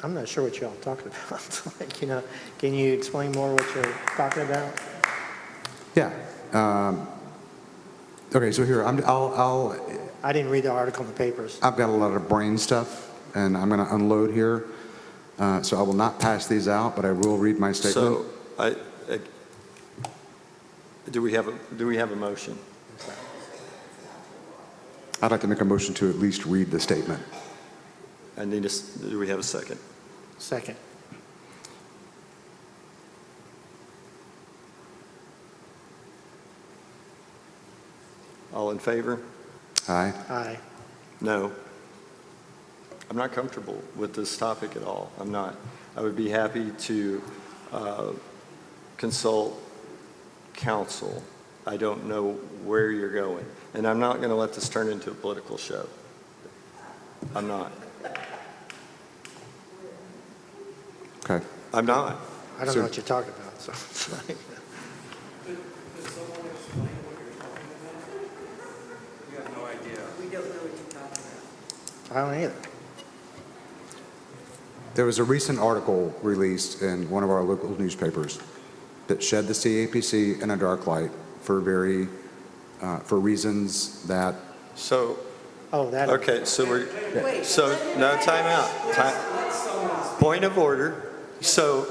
not sure what y'all talking about. Like, can you explain more what you're talking about? Yeah. Okay, so here, I didn't read the article in the papers. I've got a lot of brain stuff, and I'm going to unload here. So I will not pass these out, but I will read my statement. So do we have a motion? I'd like to make a motion to at least read the statement. Do we have a second? Second. All in favor? Aye. Aye. No. I'm not comfortable with this topic at all. I'm not. I would be happy to consult counsel. I don't know where you're going. And I'm not going to let this turn into a political show. I'm not. Okay. I'm not. I don't know what you're talking about, so. You have no idea. We don't know what you're talking about. I don't either. There was a recent article released in one of our local newspapers that shed the CAPC in a dark light for reasons that. So, Oh, that. okay, so no, time out. Point of order. So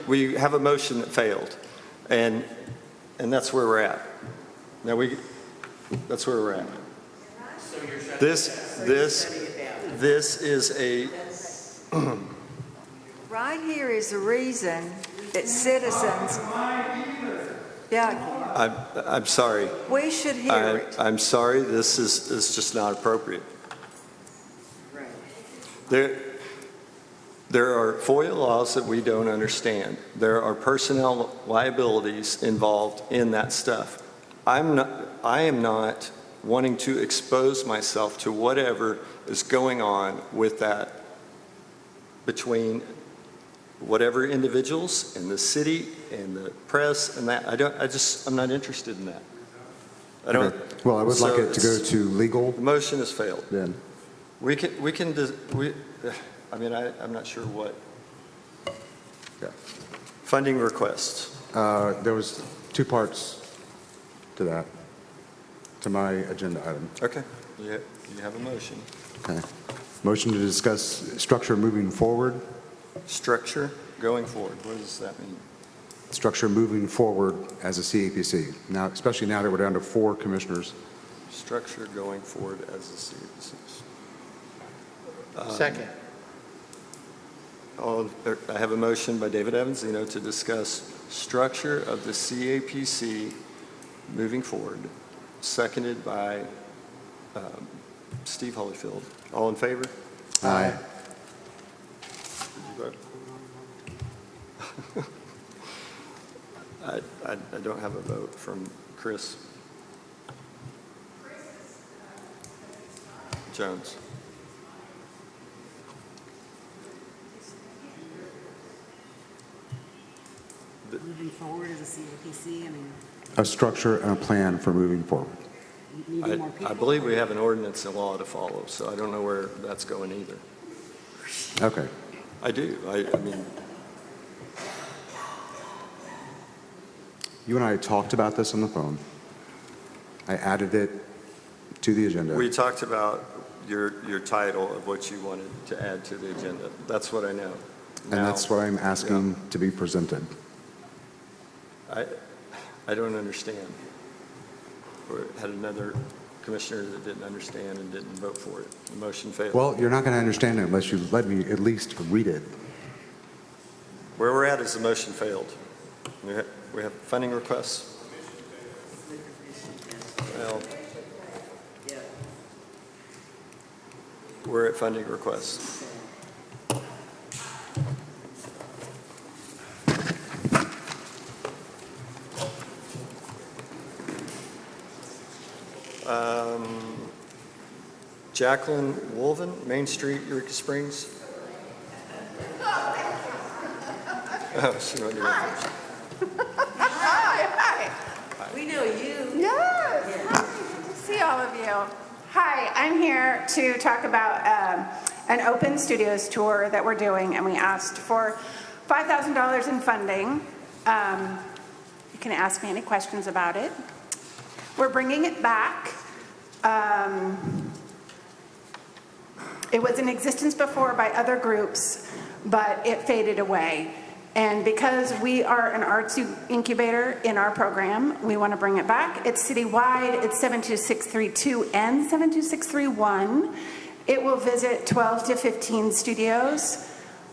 we have a motion that failed, and that's where we're at. Now that's where we're at. This is a, Right here is the reason that citizens, yeah, I'm sorry. we should hear it. I'm sorry, this is just not appropriate. There are FOIA laws that we don't understand. There are personnel liabilities involved in that stuff. I am not wanting to expose myself to whatever is going on with that between whatever individuals and the city and the press and that. I'm not interested in that. I don't. Okay. Well, I would like it to go to legal. The motion has failed. Then. I'm not sure what. Yeah. Funding requests. There was two parts to that, to my agenda item. Okay. You have a motion. Okay. Motion to discuss structure moving forward. Structure going forward. What does that mean? Structure moving forward as a CAPC. Now, especially now that we're down to 4 commissioners. Structure going forward as a CAPC. Second. I have a motion by David Evanzino to discuss structure of the CAPC moving forward, seconded by Steve Holyfield. All in favor? Aye. Did you vote? I don't have a vote from Chris Jones. Moving forward as a CAPC, A structure and a plan for moving forward. needing more people. I believe we have an ordinance and law to follow, so I don't know where that's going either. Okay. I do. I mean, You and I talked about this on the phone. I added it to the agenda. we talked about your title of what you wanted to add to the agenda. That's what I know. And that's what I'm asking to be presented. I don't understand. We had another commissioner that didn't understand and didn't vote for it. The motion failed. Well, you're not going to understand it unless you let me at least read it. Where we're at is the motion failed. We have funding requests. Well, we're at funding requests. Jacqueline Wolven, Main Street, Eureka Springs. Oh, she went to go first. We know you. Yes. Hi, good to see all of you. Hi, I'm here to talk about an open studios tour that we're doing, and we asked for $5,000 in funding. You can ask me any questions about it. We're bringing it back. It was in existence before by other groups, but it faded away. And because we are an arts incubator in our program, we want to bring it back. It's citywide. It's 72632 and 72631. It will visit 12 to 15 studios,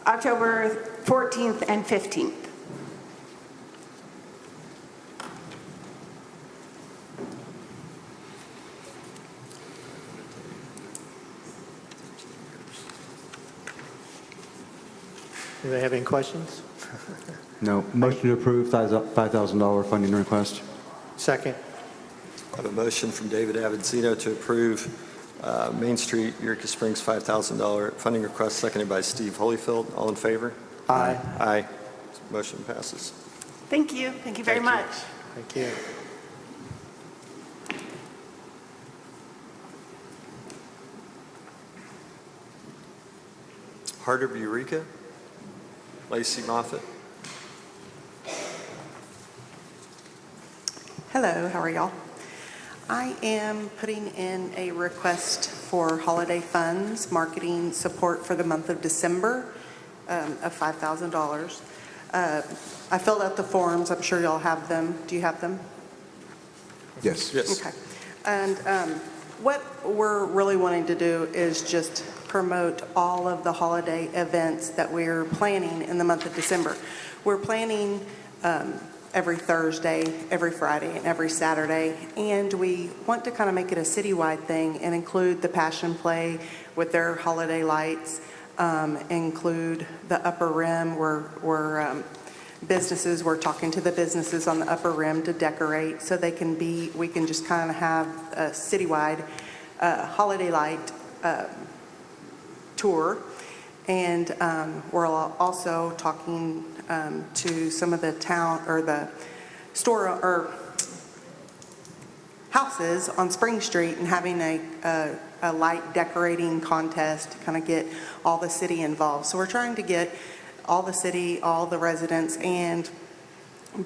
October 14th and 15th. Do they have any questions? No. Motion to approve $5,000 funding request. Second. I have a motion from David Avanzino to approve Main Street, Eureka Springs, $5,000 funding request, seconded by Steve Holyfield. All in favor? Aye. Aye. Motion passes. Thank you. Thank you very Thank you. much. Thank you. Heart of Eureka, Lacey Moffett. Hello, how are y'all? I am putting in a request for holiday funds, marketing support for the month of December of $5,000. I filled out the forms. I'm sure y'all have them. Do you have them? Yes. Yes. Okay. And what we're really wanting to do is just promote all of the holiday events that we're planning in the month of December. We're planning every Thursday, every Friday, and every Saturday, and we want to kind of make it a citywide thing and include the Passion Play with their holiday lights, include the Upper Rim where we're talking to the businesses on the Upper Rim to decorate so we can just kind of have a citywide holiday light tour. And we're also talking to some of the town or the store or houses on Spring Street and having a light decorating contest to kind of get all the city involved. So we're trying to get all the city, all the residents, and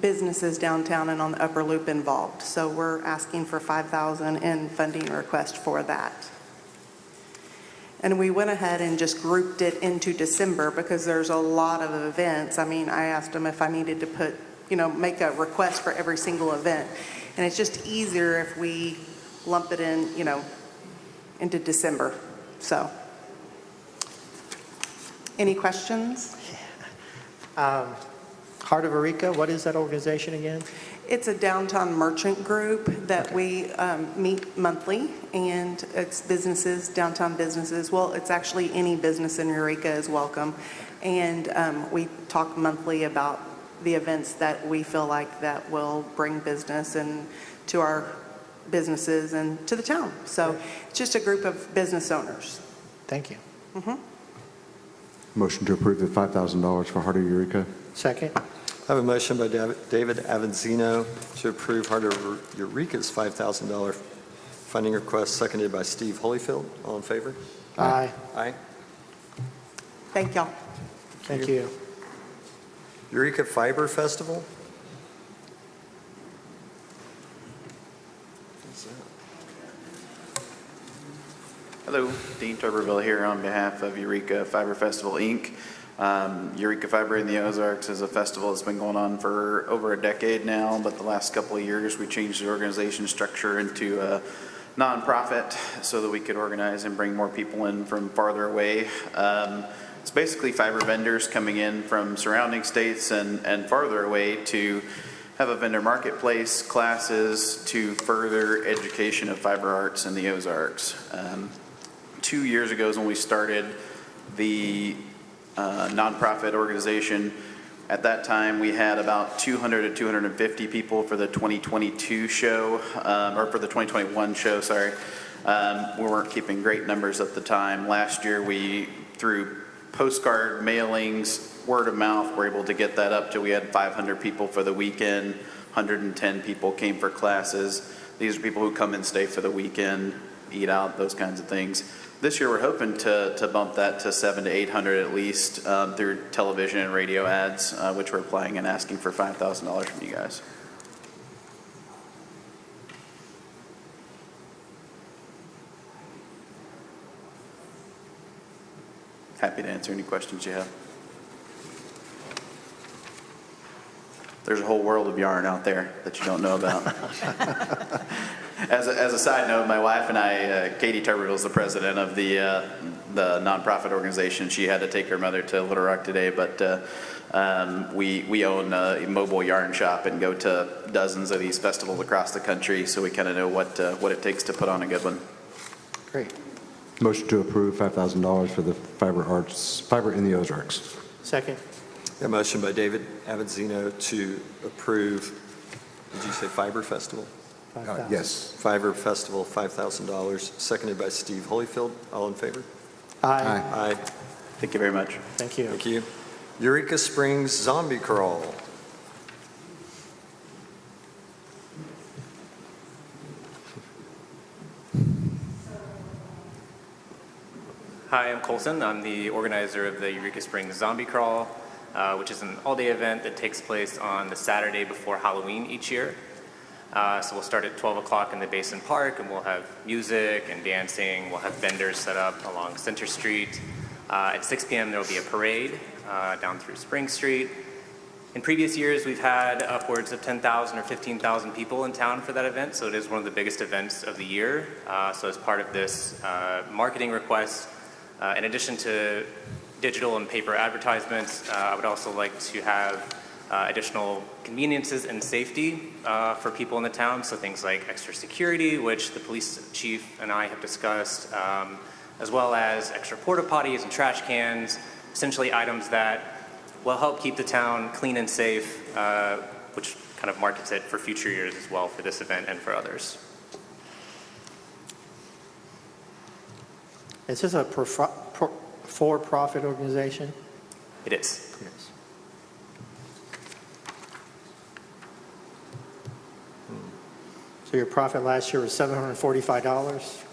businesses downtown and on the Upper Loop involved. So we're asking for $5,000 in funding request for that. And we went ahead and just grouped it into December because there's a lot of events. I mean, I asked them if I needed to make a request for every single event. And it's just easier if we lump it in, into December. So, any questions? Heart of Eureka, what is that organization again? It's a downtown merchant group that we meet monthly, and it's businesses, downtown businesses. Well, it's actually any business in Eureka is welcome. And we talk monthly about the events that we feel like that will bring business and to our businesses and to the town. So it's just a group of business owners. Thank you. Mm-hmm. Motion to approve the $5,000 for Heart of Eureka. Second. I have a motion by David Avanzino to approve Heart of Eureka's $5,000 funding request, seconded by Steve Holyfield. All in favor? Aye. Aye. Thank y'all. Thank you. Eureka Fiber Festival. Hello, Dean Tuberville here on behalf of Eureka Fiber Festival, Inc. Eureka Fiber in the Ozarks is a festival that's been going on for over a decade now, but the last couple of years we changed the organization structure into nonprofit so that we could organize and bring more people in from farther away. It's basically fiber vendors coming in from surrounding states and farther away to have a vendor marketplace, classes to further education of fiber arts in the Ozarks. 2 years ago is when we started the nonprofit organization. At that time, we had about 200 to 250 people for the 2022 show, or for the 2021 show, sorry. We weren't keeping great numbers at the time. Last year, we, through postcard mailings, word of mouth, were able to get that up to, we had 500 people for the weekend, 110 people came for classes. These are people who come and stay for the weekend, eat out, those kinds of things. This year, we're hoping to bump that to 700 to 800 at least through television and radio ads, which we're applying and asking for $5,000 from you guys. Happy to answer any questions you have. There's a whole world of yarn out there that you don't know about. As a side note, my wife and I, Katie Tuberville is the president of the nonprofit organization. She had to take her mother to Little Rock today, but we own a mobile yarn shop and go to dozens of these festivals across the country, so we kind of know what it takes to put on a good one. Great. Motion to approve $5,000 for the fiber in the Ozarks. Second. A motion by David Avanzino to approve, did you say Fiber Festival? 5,000. Yes. Fiber Festival, $5,000, seconded by Steve Holyfield. All in favor? Aye. Aye. Thank you very much. Thank you. Thank you. Eureka Springs Zombie Crawl. Hi, I'm Colson. I'm the organizer of the Eureka Springs Zombie Crawl, which is an all-day event that takes place on the Saturday before Halloween each year. So we'll start at 12 o'clock in the Basin Park, and we'll have music and dancing. We'll have vendors set up along Center Street. At 6 p.m. there will be a parade down through Spring Street. In previous years, we've had upwards of 10,000 or 15,000 people in town for that event, so it is one of the biggest events of the year. So as part of this marketing request, in addition to digital and paper advertisements, I would also like to have additional conveniences and safety for people in the town. So things like extra security, which the police chief and I have discussed, as well as extra porta potties and trash cans, essentially items that will help keep the town clean and safe, which kind of markets it for future years as well for this event and for others. Is this a for-profit organization? It is. Yes. So your profit last year was $745?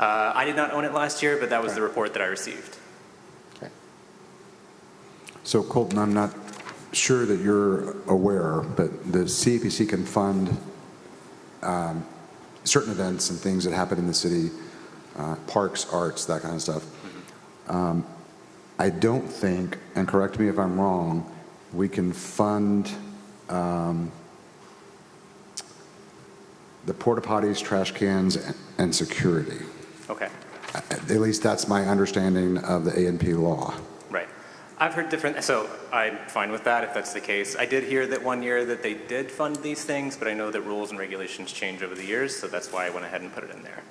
I did not own it last year, but that was the report that I received. Okay. So Colton, I'm not sure that you're aware, but the CAPC can fund certain events and things that happen in the city, parks, arts, that kind of stuff. I don't think, and correct me if I'm wrong, we can fund the porta potties, trash cans, and security. Okay. At least that's my understanding of the A&P law. Right. I've heard different, so I'm fine with that if that's the case. I did hear that one year that they did fund these things, but I know that rules and regulations change over the years, so that's why I went ahead and put it in there.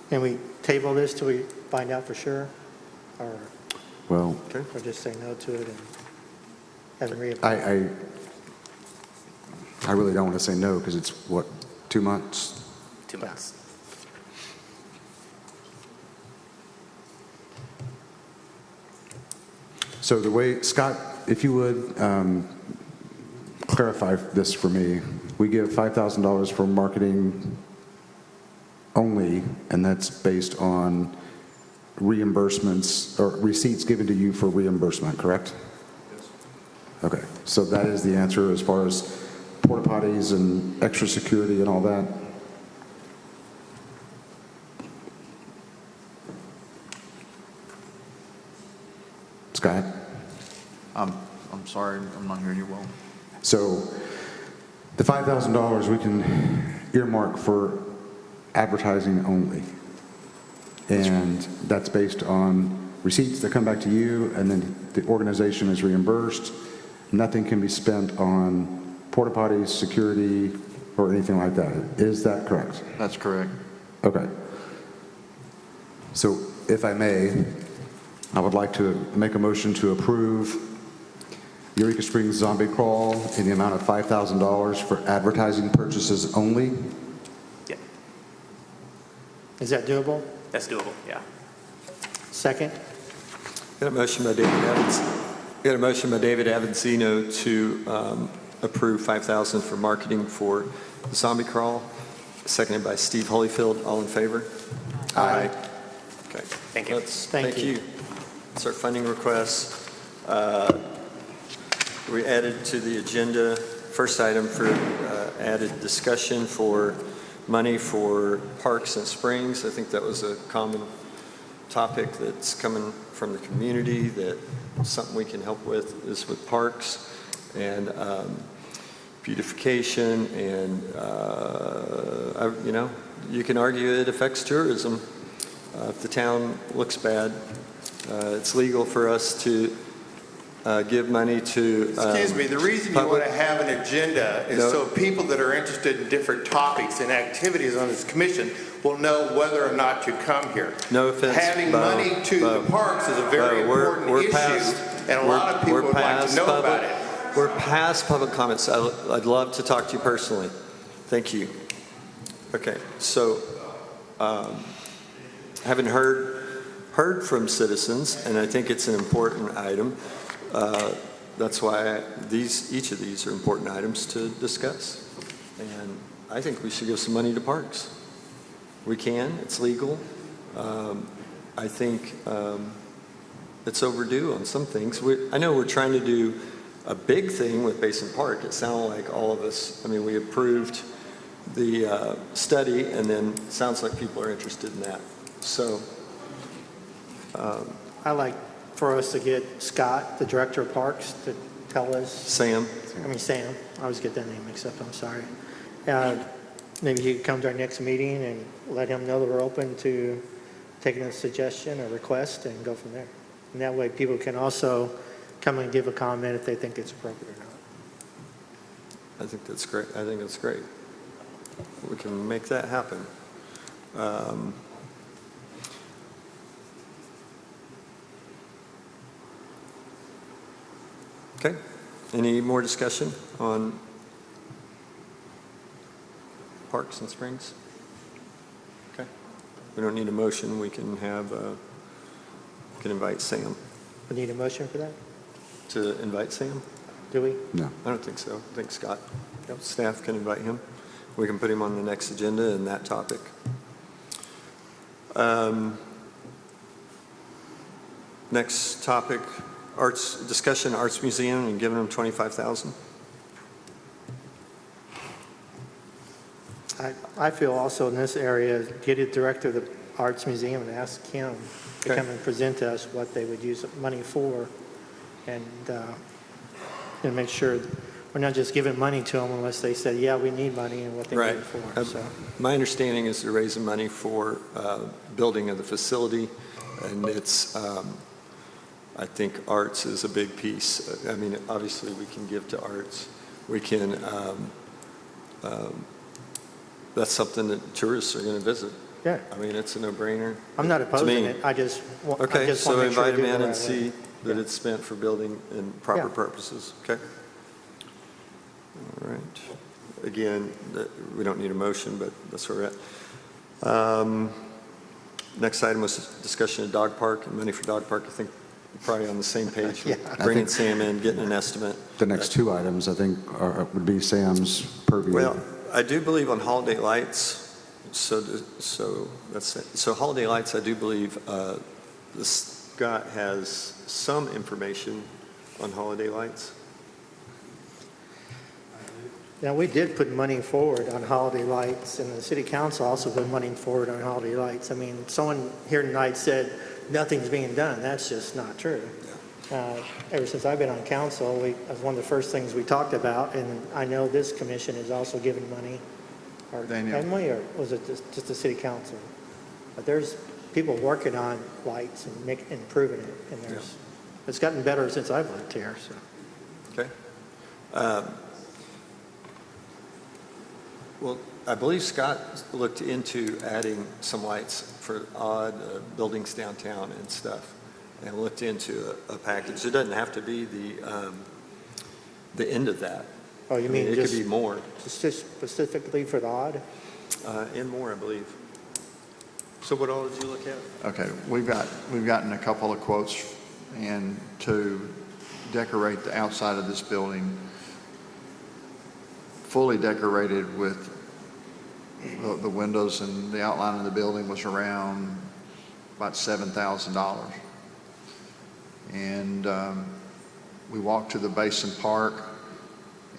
Can we table this till we find out for sure? Or Well, just say no to it and have it reapplied? I really don't want to say no because it's, what, 2 months? 2 months. So the way, Scott, if you would clarify this for me, we give $5,000 for marketing only, and that's based on reimbursements or receipts given to you for reimbursement, correct? Yes. Okay, so that is the answer as far as porta potties and extra security and all that? Scott? I'm sorry, I'm not hearing you well. So the $5,000 we can earmark for advertising only. And that's based on receipts that come back to you, and then the organization is reimbursed. Nothing can be spent on porta potties, security, or anything like that. Is that correct? That's correct. Okay. So if I may, I would like to make a motion to approve Eureka Springs Zombie Crawl in the amount of $5,000 for advertising purchases only. Yeah, Is that doable? that's doable, yeah. Second? Got a motion by David Avanzino to approve $5,000 for marketing for the Zombie Crawl, seconded by Steve Holyfield. All in favor? Aye. Okay. Thank you. Thank you. It's our funding request. We added to the agenda, first item for added discussion for money for parks and springs. I think that was a common topic that's coming from the community, that something we can help with is with parks and beautification, and you can argue it affects tourism. If the town looks bad, it's legal for us to give money to Excuse me, the reason you want to have an agenda is so people that are interested in different topics and activities on this commission will know whether or not to come here. No offense, Having Bo, money to Bo, the parks is a very Bo, important we're issue, past- and a lot of people would like to know about it. We're past public comments. I'd love to talk to you personally. Thank you. Okay, so having heard from citizens, and I think it's an important item. That's why each of these are important items to discuss. And I think we should give some money to parks. We can, it's legal. I think it's overdue on some things. I know we're trying to do a big thing with Basin Park. It sounded like all of us, we approved the study, and then it sounds like people are interested in that. So I like for us to get Scott, the director of parks, to tell us. Sam. Sam. I always get that name mixed up, I'm sorry. Maybe he could come to our next meeting and let him know that we're open to taking a suggestion or request and go from there. And that way people can also come and give a comment if they think it's appropriate or not. I think that's great. I think that's great. We can make that happen. Okay. Any more discussion on parks and springs? Okay. We don't need a motion. We can can invite Sam. We need a motion for that? To invite Sam? Do we? No. I don't think so. I think Scott, staff can invite him. We can put him on the next agenda in that topic. Next topic, discussion Arts Museum and giving them $25,000. I feel also in this area, get a director of the Arts Museum and ask him to come and present to us what they would use money for, and make sure we're not just giving money to them unless they said, yeah, we need money and what they need it for. So. My understanding is they're raising money for building of the facility, and it's, I think arts is a big piece. Obviously we can give to arts. We can, that's something that tourists are going to visit. Yeah. It's a no-brainer. I'm not opposing to me. it. I just want to Okay, make so sure invite we them do it in the and right way. see that it's spent for building and proper Yeah. purposes. Okay. All right. Again, we don't need a motion, but that's where we're at. Next item was discussion of dog park and money for dog park. I think we're probably on the same page. Yeah. Bringing Sam in, getting an estimate. The next two items, I think, would be Sam's purview. Well, I do believe on holiday lights. So that's it. So holiday lights, I do believe Scott has some information on holiday lights. Now, we did put money forward on holiday lights, and the city council also put money forward on holiday lights. Someone here tonight said nothing's being done. That's just not true. Ever since I've been on council, that's one of the first things we talked about, and I know this commission is also giving money. Or Daniel. haven't we, or was it just the city council? But there's people working on lights and improving it, and it's gotten better since I've lived here, so. Okay. Well, I believe Scott looked into adding some lights for odd buildings downtown and stuff, and looked into a package. It doesn't have to be the end of that. Oh, you I mean it just could be more specifically for the odd? and more, I believe. So what all did you look at? Okay, we've gotten a couple of quotes, and to decorate the outside of this building, fully decorated with the windows and the outline of the building was around about $7,000. And we walked to the Basin Park,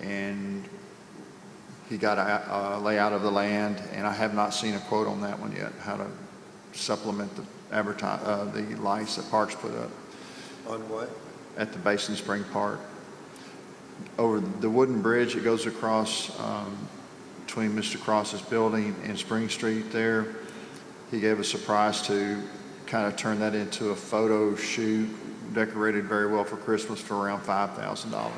and he got a layout of the land, and I have not seen a quote on that one yet, how to supplement the the lights that Parks put up On what? at the Basin Spring Park. Over the wooden bridge that goes across between Mr. Cross's building and Spring Street there, he gave us a price to kind of turn that into a photo shoot, decorated very well for Christmas for around $5,000.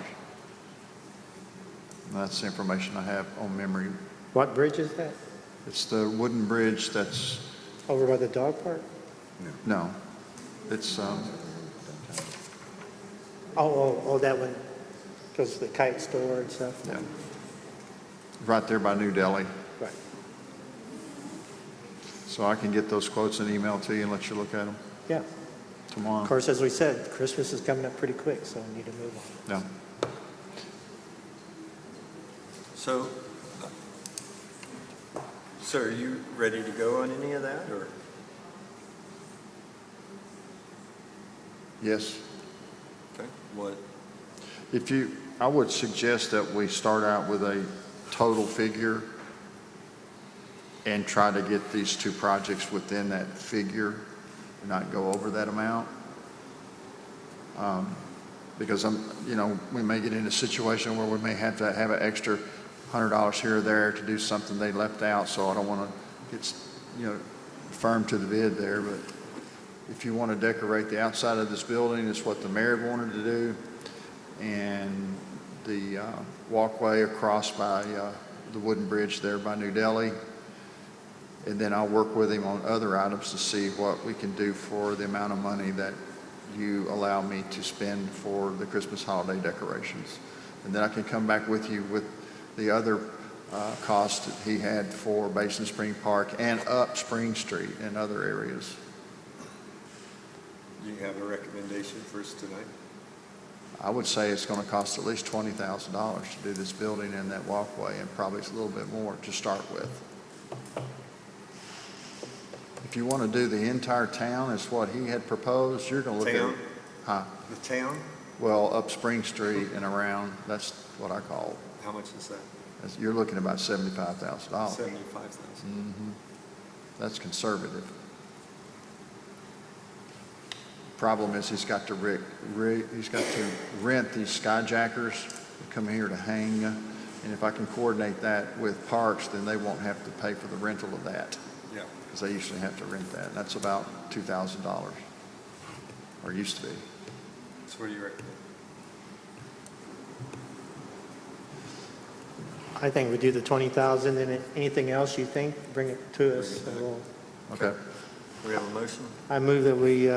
That's the information I have on memory. What bridge is that? It's the wooden bridge that's, Over by the dog park? no, it's, Oh, that one goes to the kite store and stuff? yeah, right there by New Delhi. Right. So I can get those quotes and email to you and let you look at them Yeah. tomorrow. Of course, as we said, Christmas is coming up pretty quick, so we need to move on. Yeah. So, are you ready to go on any of that, or? Yes. Okay, what? I would suggest that we start out with a total figure and try to get these two projects within that figure, and not go over that amount. Because we may get in a situation where we may have to have an extra $100 here or there to do something they left out, so I don't want to get, firm to the bid there, but if you want to decorate the outside of this building, it's what the mayor wanted to do, and the walkway across by the wooden bridge there by New Delhi, and then I'll work with him on other items to see what we can do for the amount of money that you allow me to spend for the Christmas holiday decorations. And then I can come back with you with the other cost that he had for Basin Spring Park and up Spring Street and other areas. Do you have a recommendation for us tonight? I would say it's going to cost at least $20,000 to do this building and that walkway, and probably a little bit more to start with. If you want to do the entire town, is what he had proposed, you're going to look Town? at... Huh? The town? Well, up Spring Street and around, that's what I call, How much is that? you're looking at about $75,000. 75,000. Mm-hmm. That's conservative. Problem is, he's got to rent these skyjackers to come here to hang, and if I can coordinate that with Parks, then they won't have to pay for the rental of that, Yeah. because they usually have to rent that. That's about $2,000, or used to be. So what do you recommend? I think we do the 20,000, and anything else you think, bring it to us. Bring it and Okay. We have a motion? I move that we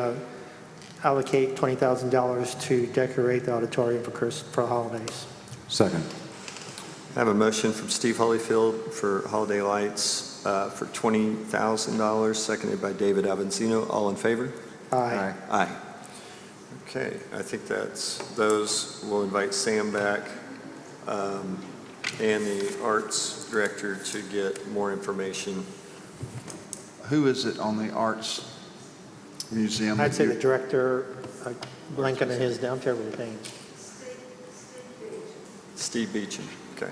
allocate $20,000 to decorate the auditorium for holidays. Second. I have a motion from Steve Holyfield for holiday lights for $20,000, seconded by David Avanzino. All in favor? Aye. Aye. Okay, I think that's those. We'll invite Sam back and the arts director to get more information. Who is it on the Arts Museum? I'd say the director, blanking on his down there with his name. Steve Beecham, okay.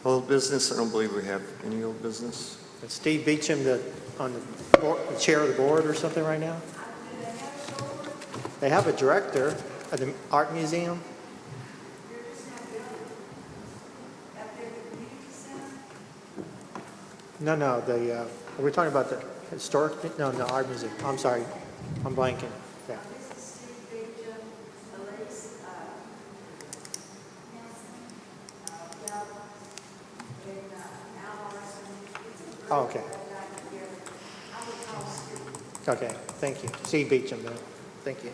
Old business, I don't believe we have any old business. Is Steve Beecham on the chair of the board or something right now? They have a director at the art museum. No, we're talking about the historic, no, art museum. I'm sorry, I'm blanking. Yeah. Oh, okay. Okay, thank you. Steve Beecham, then. Thank you.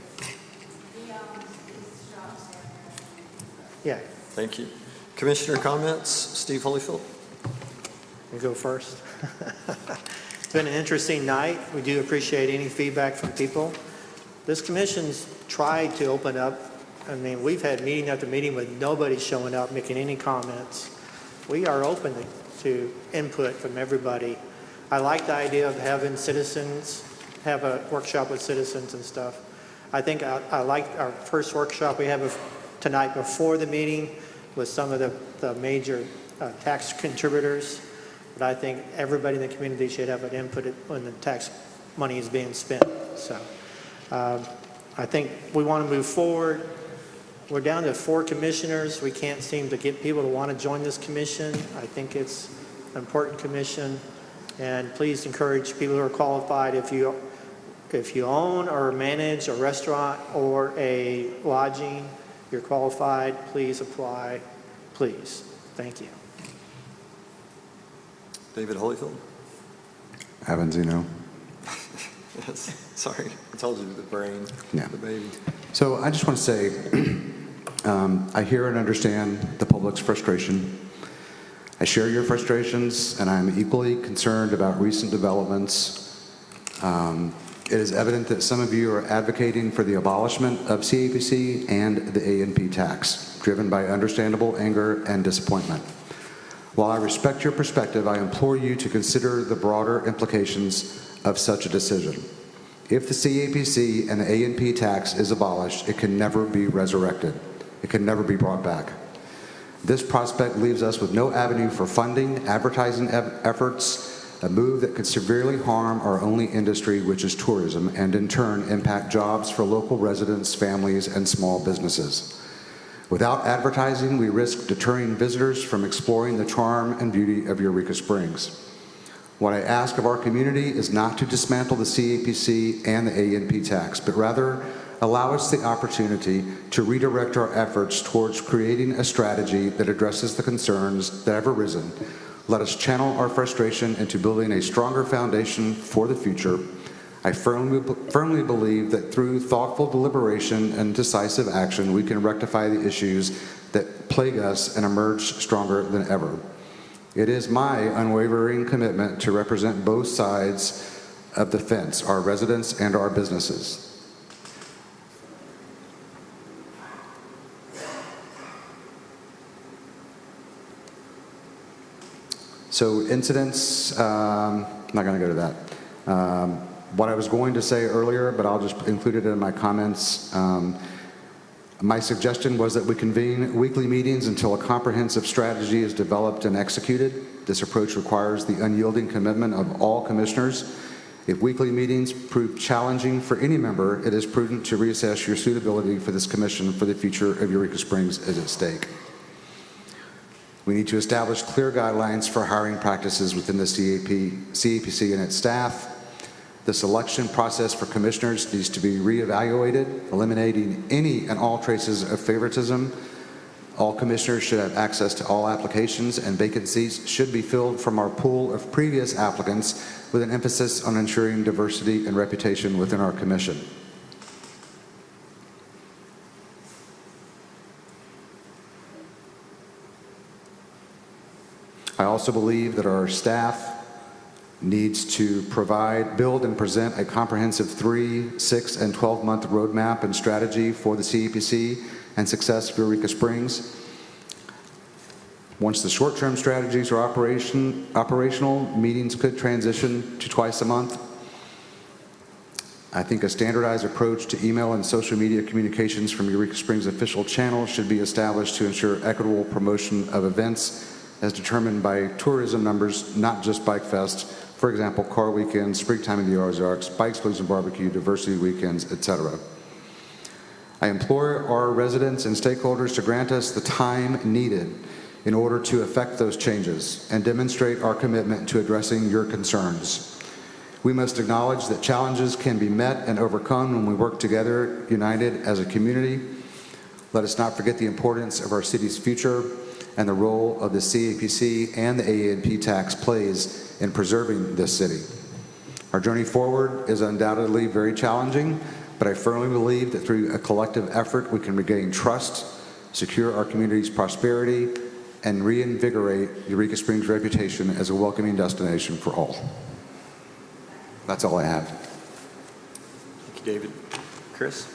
Yeah, Thank you. Commissioner comments? Steve Holyfield? you go first. It's been an interesting night. We do appreciate any feedback from people. This commission's tried to open up. I mean, we've had meeting after meeting with nobody showing up, making any comments. We are open to input from everybody. I like the idea of having citizens have a workshop with citizens and stuff. I think I like our first workshop we have tonight before the meeting with some of the major tax contributors. But I think everybody in the community should have an input when the tax money is being spent. So I think we want to move forward. We're down to 4 commissioners. We can't seem to get people to want to join this commission. I think it's an important commission. And please encourage people who are qualified. If you own or manage a restaurant or a lodging, you're qualified, please apply. Please. Thank you. David Holyfield? Avanzino. Yes. Sorry, I told you the brain, Yeah. the baby. So I just want to say, I hear and understand the public's frustration. I share your frustrations, and I'm equally concerned about recent developments. It is evident that some of you are advocating for the abolishment of CAPC and the A&P tax, driven by understandable anger and disappointment. While I respect your perspective, I implore you to consider the broader implications of such a decision. If the CAPC and the A&P tax is abolished, it can never be resurrected. It can never be brought back. This prospect leaves us with no avenue for funding, advertising efforts, a move that could severely harm our only industry, which is tourism, and in turn impact jobs for local residents, families, and small businesses. Without advertising, we risk deterring visitors from exploring the charm and beauty of Eureka Springs. What I ask of our community is not to dismantle the CAPC and the A&P tax, but rather allow us the opportunity to redirect our efforts towards creating a strategy that addresses the concerns that have arisen. Let us channel our frustration into building a stronger foundation for the future. I firmly believe that through thoughtful deliberation and decisive action, we can rectify the issues that plague us and emerge stronger than ever. It is my unwavering commitment to represent both sides of the fence, our residents and our businesses. So incidents, I'm not going to go to that. What I was going to say earlier, but I'll just include it in my comments. My suggestion was that we convene weekly meetings until a comprehensive strategy is developed and executed. This approach requires the unyielding commitment of all commissioners. If weekly meetings prove challenging for any member, it is prudent to reassess your suitability for this commission, for the future of Eureka Springs is at stake. We need to establish clear guidelines for hiring practices within the CAPC and its staff. The selection process for commissioners needs to be reevaluated, eliminating any and all traces of favoritism. All commissioners should have access to all applications, and vacancies should be filled from our pool of previous applicants, with an emphasis on ensuring diversity and reputation within our commission. I also believe that our staff needs to build and present a comprehensive 3, 6, and 12-month roadmap and strategy for the CAPC and success of Eureka Springs. Once the short-term strategies are operational, meetings could transition to twice a month. I think a standardized approach to email and social media communications from Eureka Springs official channels should be established to ensure equitable promotion of events as determined by tourism numbers, not just Bike Fest. For example, car weekends, springtime in the Ozarks, Bikes, Blues, and Barbecue, diversity weekends, etc. I implore our residents and stakeholders to grant us the time needed in order to effect those changes and demonstrate our commitment to addressing your concerns. We must acknowledge that challenges can be met and overcome when we work together, united as a community. Let us not forget the importance of our city's future and the role of the CAPC and the AANP tax plays in preserving this city. Our journey forward is undoubtedly very challenging, but I firmly believe that through a collective effort, we can regain trust, secure our community's prosperity, and reinvigorate Eureka Springs' reputation as a welcoming destination for all. That's all I have. Thank you, David. Chris?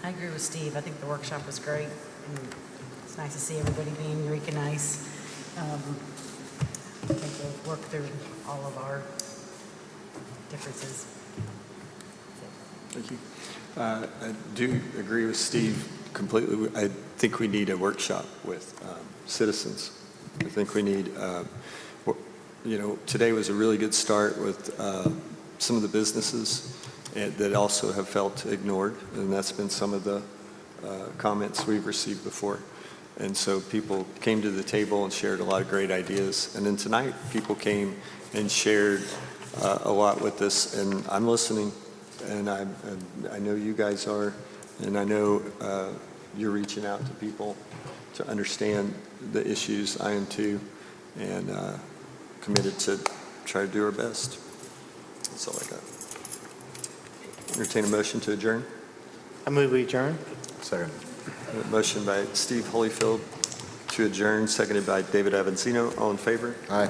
I agree with Steve. I think the workshop was great. And it's nice to see everybody being Eureka nice. I think we'll work through all of our differences. Thank you. I do agree with Steve completely. I think we need a workshop with citizens. I think we need, today was a really good start with some of the businesses that also have felt ignored, and that's been some of the comments we've received before. And so people came to the table and shared a lot of great ideas. And then tonight, people came and shared a lot with us, and I'm listening, and I know you guys are, and I know you're reaching out to people to understand the issues. I am too, and committed to try to do our best. That's all I got. Entertain a motion to adjourn. I move we adjourn. Second. A motion by Steve Holyfield to adjourn, seconded by David Avanzino. All in favor? Aye.